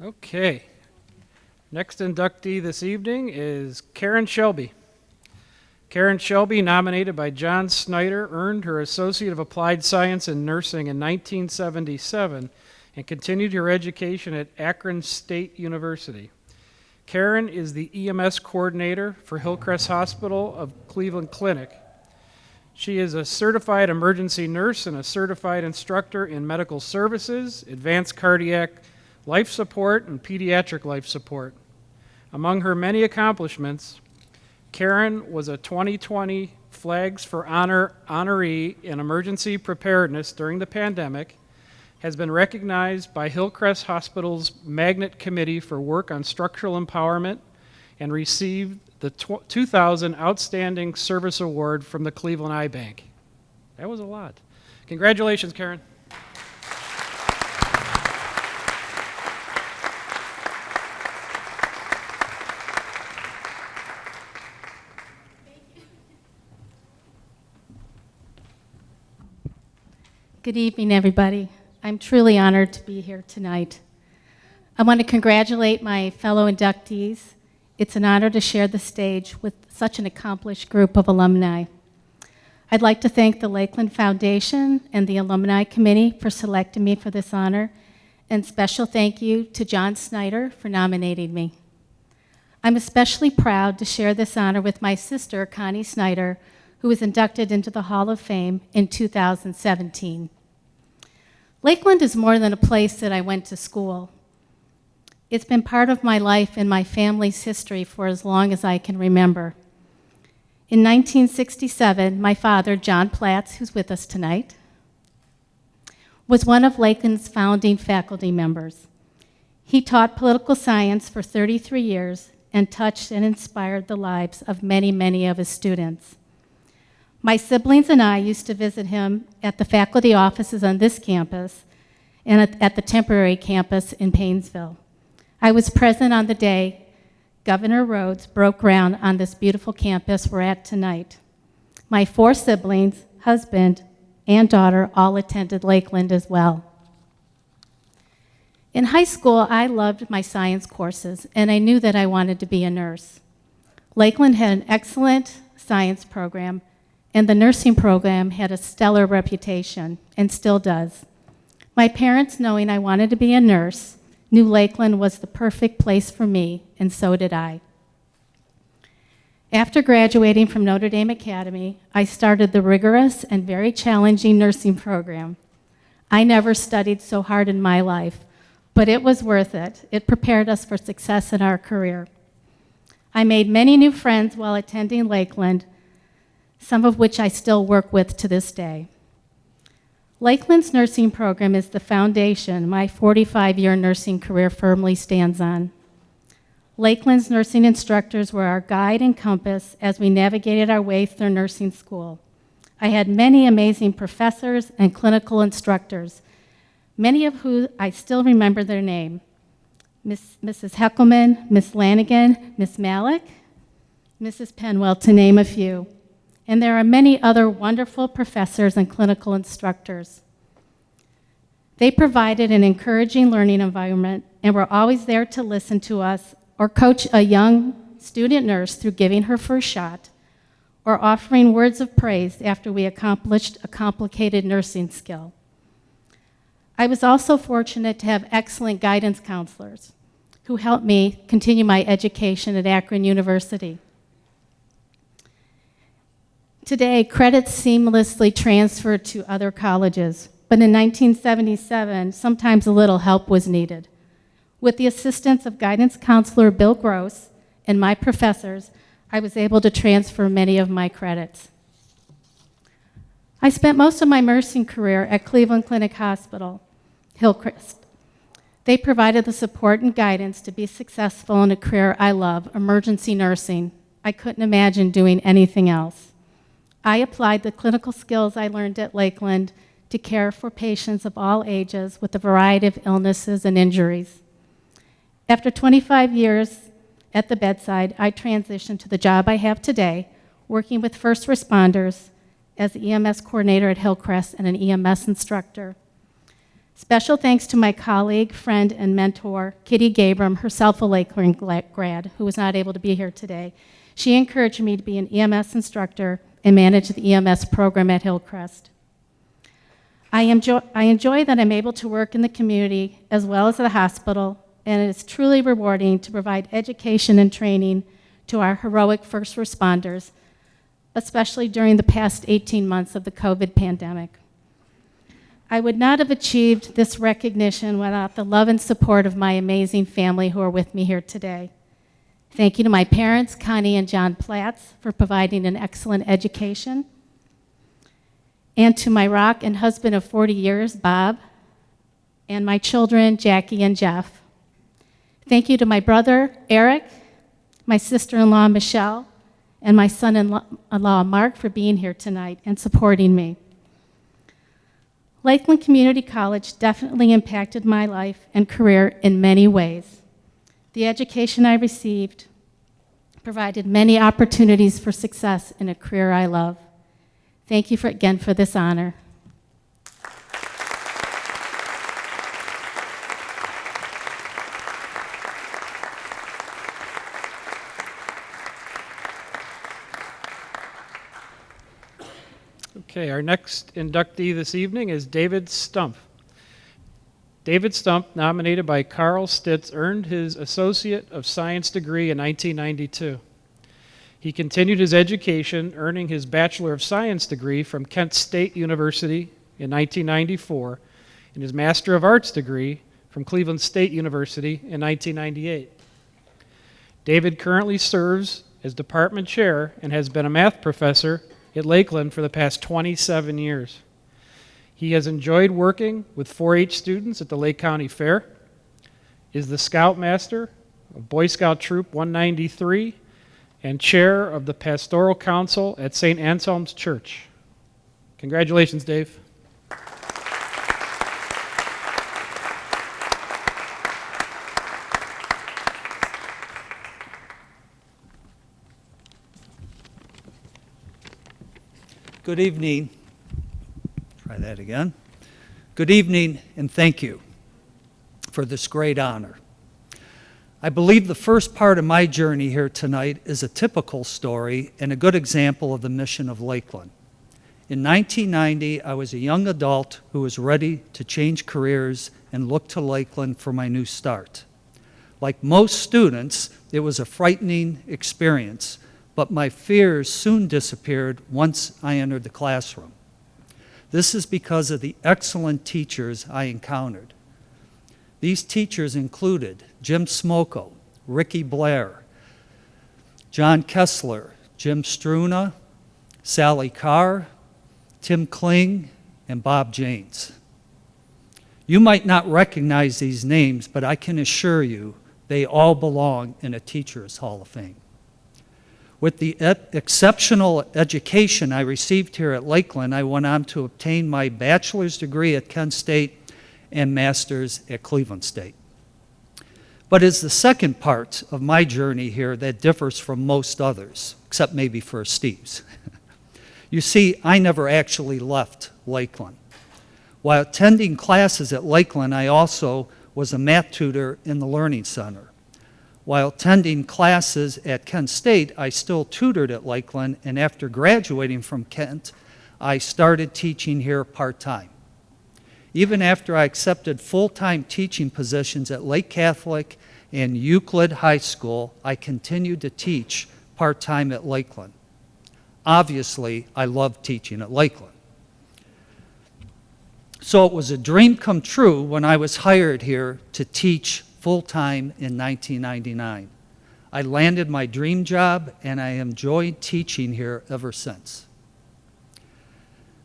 Okay. Next inductee this evening is Karen Shelby. Karen Shelby, nominated by John Snyder, earned her Associate of Applied Science in Nursing in 1977 and continued her education at Akron State University. Karen is the EMS coordinator for Hillcrest Hospital of Cleveland Clinic. She is a certified emergency nurse and a certified instructor in medical services, advanced cardiac life support, and pediatric life support. Among her many accomplishments, Karen was a 2020 Flags for Honor honoree in emergency preparedness during the pandemic, has been recognized by Hillcrest Hospital's Magnet Committee for work on structural empowerment, and received the 2000 Outstanding Service Award from the Cleveland Eye Bank. That was a lot. Congratulations, Karen. Good evening, everybody. I'm truly honored to be here tonight. I want to congratulate my fellow inductees. It's an honor to share the stage with such an accomplished group of alumni. I'd like to thank the Lakeland Foundation and the Alumni Committee for selecting me for this honor, and special thank you to John Snyder for nominating me. I'm especially proud to share this honor with my sister, Connie Snyder, who was inducted into the Hall of Fame in 2017. Lakeland is more than a place that I went to school. It's been part of my life and my family's history for as long as I can remember. In 1967, my father, John Platts, who's with us tonight, was one of Lakeland's founding faculty members. He taught political science for 33 years and touched and inspired the lives of many, many of his students. My siblings and I used to visit him at the faculty offices on this campus and at the temporary campus in Paynesville. I was present on the day Governor Rhodes broke ground on this beautiful campus we're at tonight. My 4 siblings, husband, and daughter all attended Lakeland as well. In high school, I loved my science courses, and I knew that I wanted to be a nurse. Lakeland had an excellent science program, and the nursing program had a stellar reputation, and still does. My parents, knowing I wanted to be a nurse, knew Lakeland was the perfect place for me, and so did I. After graduating from Notre Dame Academy, I started the rigorous and very challenging nursing program. I never studied so hard in my life, but it was worth it. It prepared us for success in our career. I made many new friends while attending Lakeland, some of which I still work with to this day. Lakeland's nursing program is the foundation my 45-year nursing career firmly stands on. Lakeland's nursing instructors were our guide and compass as we navigated our way through nursing school. I had many amazing professors and clinical instructors, many of whom I still remember their name. Mrs. Heckelman, Miss Lanigan, Miss Malik, Mrs. Penwell, to name a few. And there are many other wonderful professors and clinical instructors. They provided an encouraging learning environment and were always there to listen to us or coach a young student nurse through giving her first shot or offering words of praise after we accomplished a complicated nursing skill. I was also fortunate to have excellent guidance counselors who helped me continue my education at Akron University. Today, credits seamlessly transfer to other colleges, but in 1977, sometimes a little help was needed. With the assistance of guidance counselor Bill Gross and my professors, I was able to transfer many of my credits. I spent most of my nursing career at Cleveland Clinic Hospital, Hillcrest. They provided the support and guidance to be successful in a career I love, emergency nursing. I couldn't imagine doing anything else. I applied the clinical skills I learned at Lakeland to care for patients of all ages with a variety of illnesses and injuries. After 25 years at the bedside, I transitioned to the job I have today, working with first responders as the EMS coordinator at Hillcrest and an EMS instructor. Special thanks to my colleague, friend, and mentor, Kitty Gabram, herself a Lakeland grad, who was not able to be here today. She encouraged me to be an EMS instructor and manage the EMS program at Hillcrest. I enjoy that I'm able to work in the community as well as at the hospital, and it is truly rewarding to provide education and training to our heroic first responders, especially during the past 18 months of the COVID pandemic. I would not have achieved this recognition without the love and support of my amazing family who are with me here today. Thank you to my parents, Connie and John Platts, for providing an excellent education. And to my rock and husband of 40 years, Bob, and my children, Jackie and Jeff. Thank you to my brother, Eric, my sister-in-law, Michelle, and my son-in-law, Mark, for being here tonight and supporting me. Lakeland Community College definitely impacted my life and career in many ways. The education I received provided many opportunities for success in a career I love. Thank you again for this honor. Okay, our next inductee this evening is David Stump. David Stump, nominated by Carl Stitz, earned his Associate of Science degree in 1992. He continued his education, earning his Bachelor of Science degree from Kent State University in 1994 and his Master of Arts degree from Cleveland State University in 1998. David currently serves as department chair and has been a math professor at Lakeland for the past 27 years. He has enjoyed working with 4-H students at the Lake County Fair, is the Scoutmaster of Boy Scout Troop 193, and chair of the Pastoral Council at St. Anselm's Church. Congratulations, Dave. Good evening. Try that again. Good evening, and thank you for this great honor. I believe the first part of my journey here tonight is a typical story and a good example of the mission of Lakeland. In 1990, I was a young adult who was ready to change careers and look to Lakeland for my new start. Like most students, it was a frightening experience, but my fears soon disappeared once I entered the classroom. This is because of the excellent teachers I encountered. These teachers included Jim Smoko, Ricky Blair, John Kessler, Jim Struna, Sally Carr, Tim Kling, and Bob Janes. You might not recognize these names, but I can assure you they all belong in a Teachers Hall of Fame. With the exceptional education I received here at Lakeland, I went on to obtain my bachelor's degree at Kent State and master's at Cleveland State. But it's the second part of my journey here that differs from most others, except maybe for Steve's. You see, I never actually left Lakeland. While attending classes at Lakeland, I also was a math tutor in the Learning Center. While attending classes at Kent State, I still tutored at Lakeland, and after graduating from Kent, I started teaching here part-time. Even after I accepted full-time teaching positions at Lake Catholic and Euclid High School, I continued to teach part-time at Lakeland. Obviously, I loved teaching at Lakeland. So it was a dream come true when I was hired here to teach full-time in 1999. I landed my dream job, and I enjoyed teaching here ever since.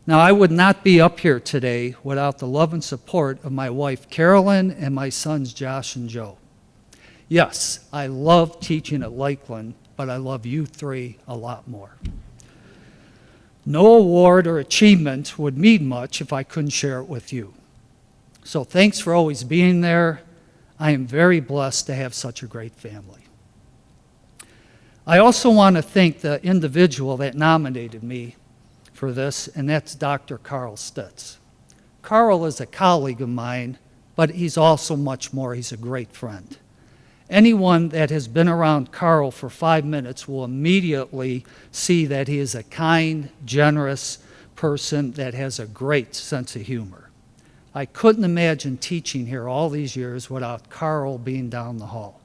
Now, I would not be up here today without the love and support of my wife, Carolyn, and my sons, Josh and Joe. Yes, I love teaching at Lakeland, but I love you three a lot more. No award or achievement would mean much if I couldn't share it with you. So thanks for always being there. I am very blessed to have such a great family. I also want to thank the individual that nominated me for this, and that's Dr. Carl Stitz. Carl is a colleague of mine, but he's also much more. He's a great friend. Anyone that has been around Carl for 5 minutes will immediately see that he is a kind, generous person that has a great sense of humor. I couldn't imagine teaching here all these years without Carl being down the hall.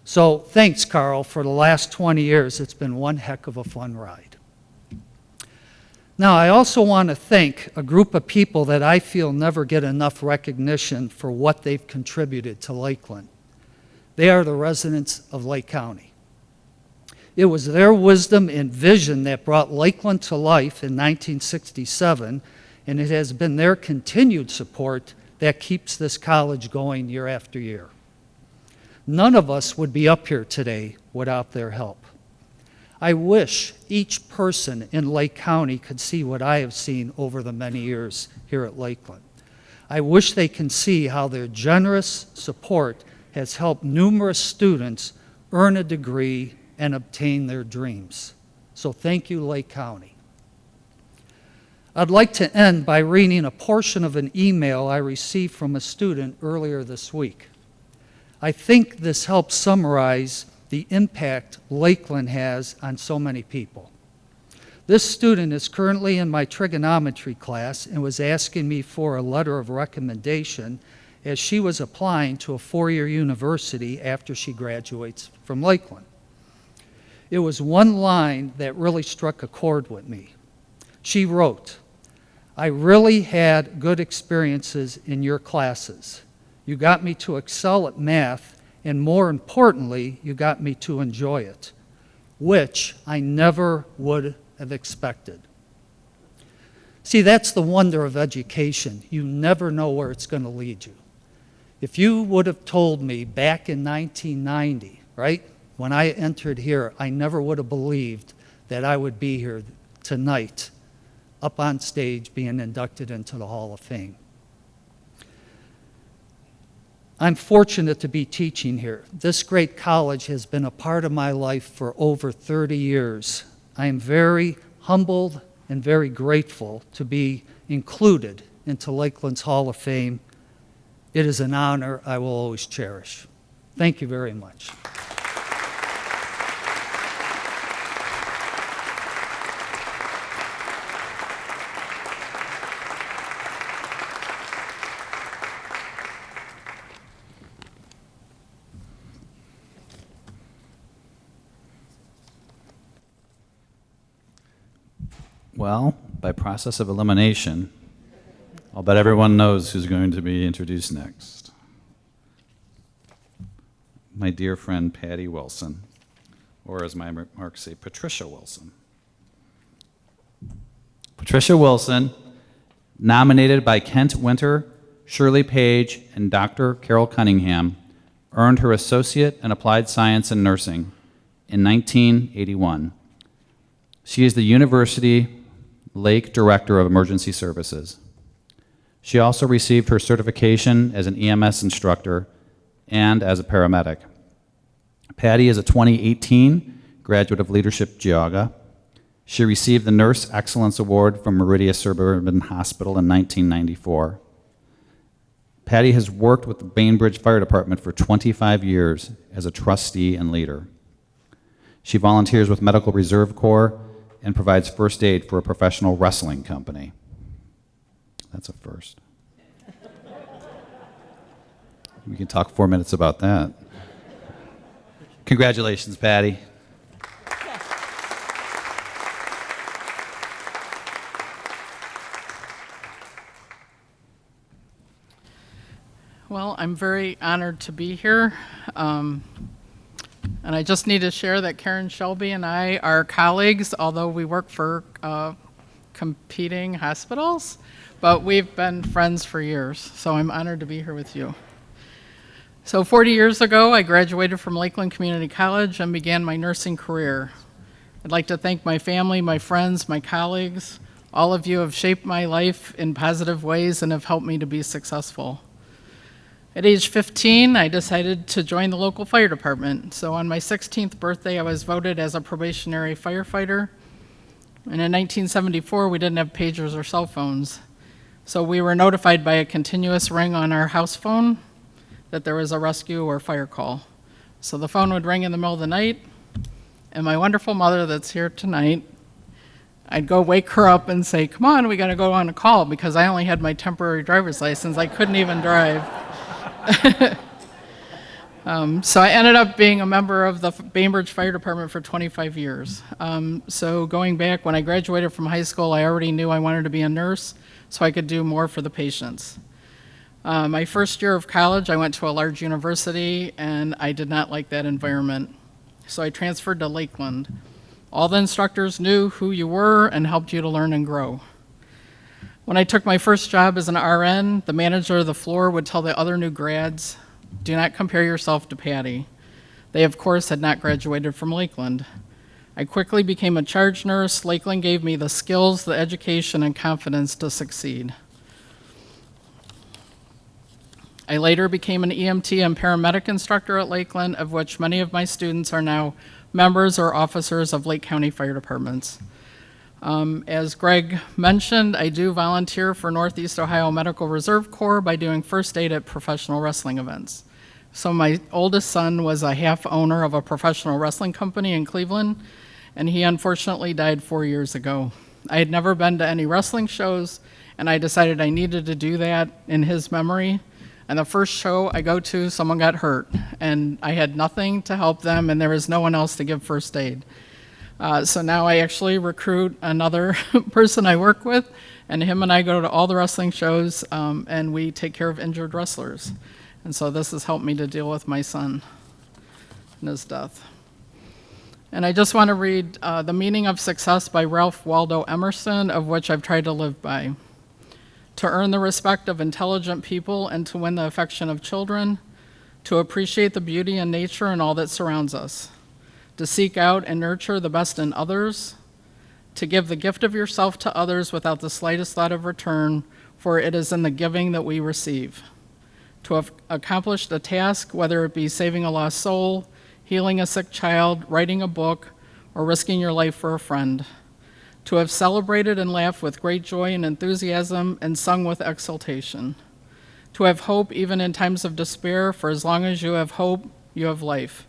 So thanks, Carl, for the last 20 years. It's been one heck of a fun ride. Now, I also want to thank a group of people that I feel never get enough recognition for what they've contributed to Lakeland. They are the residents of Lake County. It was their wisdom and vision that brought Lakeland to life in 1967, and it has been their continued support that keeps this college going year after year. None of us would be up here today without their help. I wish each person in Lake County could see what I have seen over the many years here at Lakeland. I wish they can see how their generous support has helped numerous students earn a degree and obtain their dreams. So thank you, Lake County. I'd like to end by reading a portion of an email I received from a student earlier this week. I think this helps summarize the impact Lakeland has on so many people. This student is currently in my trigonometry class and was asking me for a letter of recommendation as she was applying to a four-year university after she graduates from Lakeland. It was one line that really struck a chord with me. She wrote, "I really had good experiences in your classes. You got me to excel at math, and more importantly, you got me to enjoy it, which I never would have expected. See, that's the wonder of education. You never know where it's going to lead you. If you would have told me back in 1990, right, when I entered here, I never would have believed that I would be here tonight, up on stage, being inducted into the Hall of Fame. I'm fortunate to be teaching here. This great college has been a part of my life for over 30 years. I am very humbled and very grateful to be included into Lakeland's Hall of Fame. It is an honor I will always cherish. Thank you very much. Well, by process of elimination, I'll bet everyone knows who's going to be introduced next. My dear friend Patty Wilson, or as my remarks say, Patricia Wilson. Patricia Wilson, nominated by Kent Winter, Shirley Page, and Dr. Carol Cunningham, earned her Associate in Applied Science in Nursing in 1981. She is the University Lake Director of Emergency Services. She also received her certification as an EMS instructor and as a paramedic. Patty is a 2018 graduate of Leadership Geauga. She received the Nurse Excellence Award from Meridia Suburban Hospital in 1994. Patty has worked with the Bainbridge Fire Department for 25 years as a trustee and leader. She volunteers with Medical Reserve Corps and provides first aid for a professional wrestling company. That's a first. We can talk 4 minutes about that. Congratulations, Patty. Well, I'm very honored to be here. And I just need to share that Karen Shelby and I are colleagues, although we work for competing hospitals, but we've been friends for years, so I'm honored to be here with you. So 40 years ago, I graduated from Lakeland Community College and began my nursing career. I'd like to thank my family, my friends, my colleagues. All of you have shaped my life in positive ways and have helped me to be successful. At age 15, I decided to join the local fire department. So on my 16th birthday, I was voted as a probationary firefighter. And in 1974, we didn't have pagers or cell phones. So we were notified by a continuous ring on our house phone that there was a rescue or fire call. So the phone would ring in the middle of the night, and my wonderful mother that's here tonight, I'd go wake her up and say, come on, we gotta go on a call, because I only had my temporary driver's license. I couldn't even drive. So I ended up being a member of the Bainbridge Fire Department for 25 years. So going back, when I graduated from high school, I already knew I wanted to be a nurse so I could do more for the patients. My first year of college, I went to a large university, and I did not like that environment. So I transferred to Lakeland. All the instructors knew who you were and helped you to learn and grow. When I took my first job as an RN, the manager of the floor would tell the other new grads, do not compare yourself to Patty. They, of course, had not graduated from Lakeland. I quickly became a charge nurse. Lakeland gave me the skills, the education, and confidence to succeed. I later became an EMT and paramedic instructor at Lakeland, of which many of my students are now members or officers of Lake County Fire Departments. As Greg mentioned, I do volunteer for Northeast Ohio Medical Reserve Corps by doing first aid at professional wrestling events. So my oldest son was a half owner of a professional wrestling company in Cleveland, and he unfortunately died 4 years ago. I had never been to any wrestling shows, and I decided I needed to do that in his memory. And the first show I go to, someone got hurt, and I had nothing to help them, and there was no one else to give first aid. So now I actually recruit another person I work with, and him and I go to all the wrestling shows, and we take care of injured wrestlers. And so this has helped me to deal with my son and his death. And I just want to read The Meaning of Success by Ralph Waldo Emerson, of which I've tried to live by. To earn the respect of intelligent people and to win the affection of children, to appreciate the beauty in nature and all that surrounds us, to seek out and nurture the best in others, to give the gift of yourself to others without the slightest thought of return, for it is in the giving that we receive. To have accomplished a task, whether it be saving a lost soul, healing a sick child, writing a book, or risking your life for a friend. To have celebrated and laughed with great joy and enthusiasm and sung with exultation. To have hope even in times of despair, for as long as you have hope, you have life.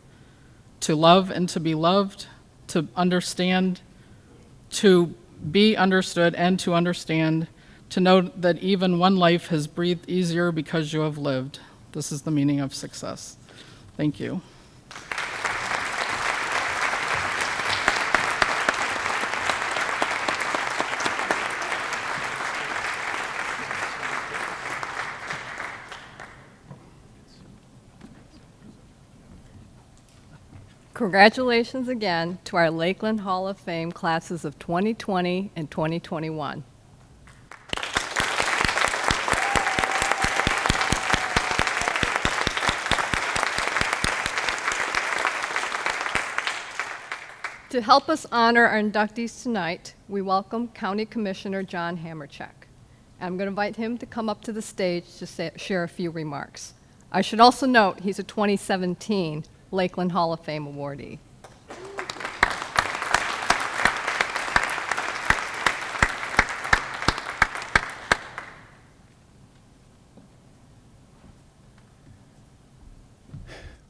To love and to be loved, to understand, to be understood and to understand, to know that even one life has breathed easier because you have lived. This is the meaning of success. Thank you. Congratulations again to our Lakeland Hall of Fame classes of 2020 and 2021. To help us honor our inductees tonight, we welcome County Commissioner John Hamercheck. I'm going to invite him to come up to the stage to share a few remarks. I should also note he's a 2017 Lakeland Hall of Fame awardee.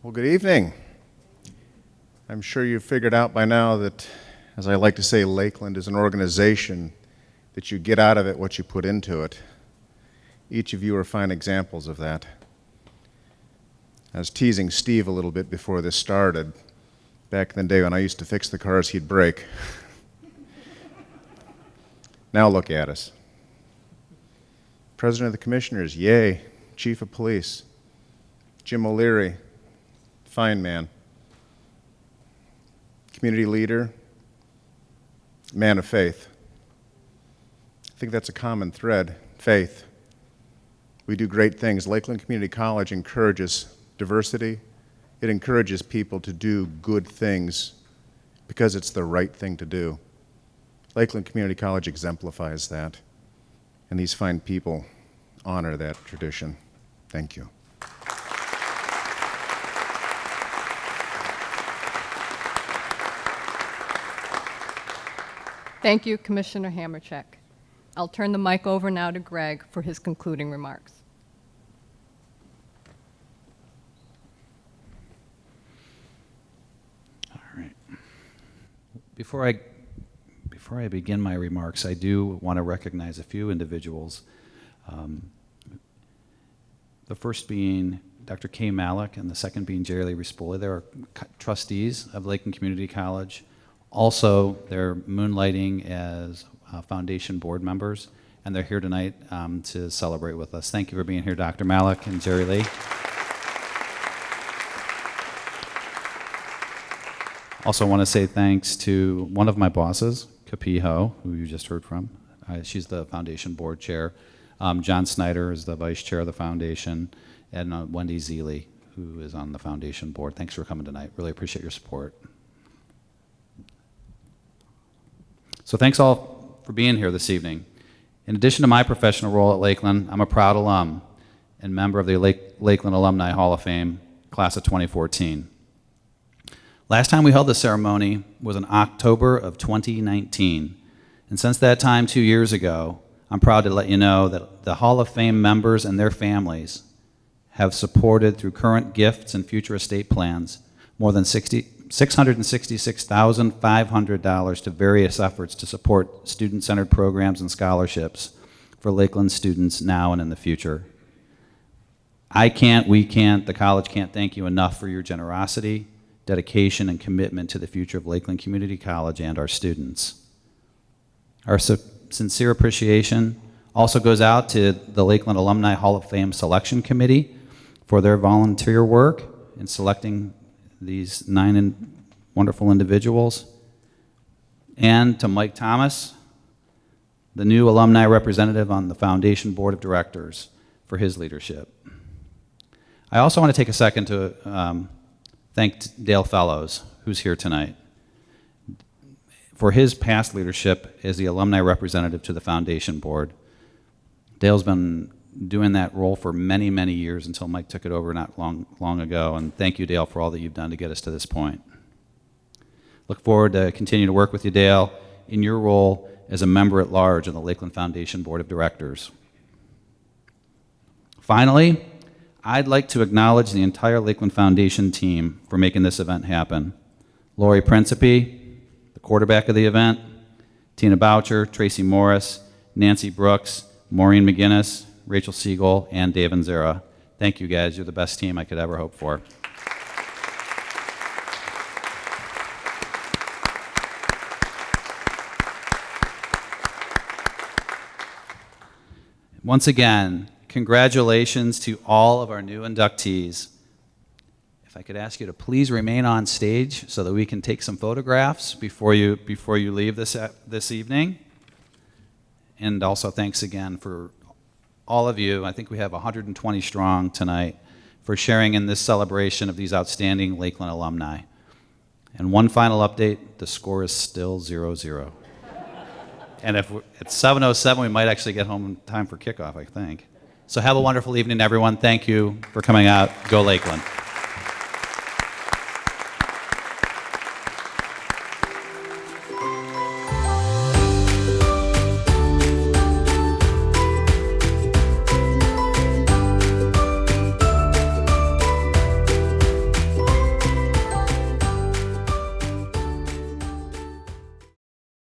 Well, good evening. I'm sure you've figured out by now that, as I like to say, Lakeland is an organization that you get out of it what you put into it. Each of you are fine examples of that. I was teasing Steve a little bit before this started. Back in the day when I used to fix the cars he'd break. Now look at us. President of the Commissioners, yay. Chief of Police, Jim O'Leary, fine man. Community leader, man of faith. I think that's a common thread, faith. We do great things. Lakeland Community College encourages diversity. It encourages people to do good things because it's the right thing to do. Lakeland Community College exemplifies that, and these fine people honor that tradition. Thank you. Thank you, Commissioner Hamercheck. I'll turn the mic over now to Greg for his concluding remarks. All right. Before I begin my remarks, I do want to recognize a few individuals. The first being Dr. Kay Malik, and the second being Jerry Lee Rispoli. They're trustees of Lakeland Community College. Also, they're moonlighting as foundation board members, and they're here tonight to celebrate with us. Thank you for being here, Dr. Malik and Jerry Lee. Also want to say thanks to one of my bosses, Kapi Ho, who you just heard from. She's the foundation board chair. John Snyder is the vice chair of the foundation, and Wendy Zeeley, who is on the foundation board. Thanks for coming tonight. Really appreciate your support. So thanks all for being here this evening. In addition to my professional role at Lakeland, I'm a proud alum and member of the Lakeland Alumni Hall of Fame, class of 2014. Last time we held this ceremony was in October of 2019. And since that time, 2 years ago, I'm proud to let you know that the Hall of Fame members and their families have supported, through current gifts and future estate plans, more than $666,500 to various efforts to support student-centered programs and scholarships for Lakeland students now and in the future. We can't, the college can't thank you enough for your generosity, dedication, and commitment to the future of Lakeland Community College and our students. Our sincere appreciation also goes out to the Lakeland Alumni Hall of Fame Selection Committee for their volunteer work in selecting these 9 wonderful individuals, and to Mike Thomas, the new alumni representative on the Foundation Board of Directors, for his leadership. I also want to take a second to thank Dale Fellows, who's here tonight, for his past leadership as the alumni representative to the Foundation Board. Dale's been doing that role for many, many years until Mike took it over not long ago, and thank you, Dale, for all that you've done to get us to this point. Look forward to continuing to work with you, Dale, in your role as a member at large of the Lakeland Foundation Board of Directors. Finally, I'd like to acknowledge the entire Lakeland Foundation team for making this event happen. Lori Principe, the quarterback of the event, Tina Boucher, Tracy Morris, Nancy Brooks, Maureen McGinnis, Rachel Siegel, and Dave Anzera. Thank you, guys. You're the best team I could ever hope for. Once again, congratulations to all of our new inductees. If I could ask you to please remain on stage so that we can take some photographs before you leave this evening. And also thanks again for all of you. I think we have 120 strong tonight for sharing in this celebration of these outstanding Lakeland alumni. And one final update, the score is still 0-0. And if it's 7:07, we might actually get home in time for kickoff, I think. So have a wonderful evening, everyone. Thank you for coming out. Go Lakeland.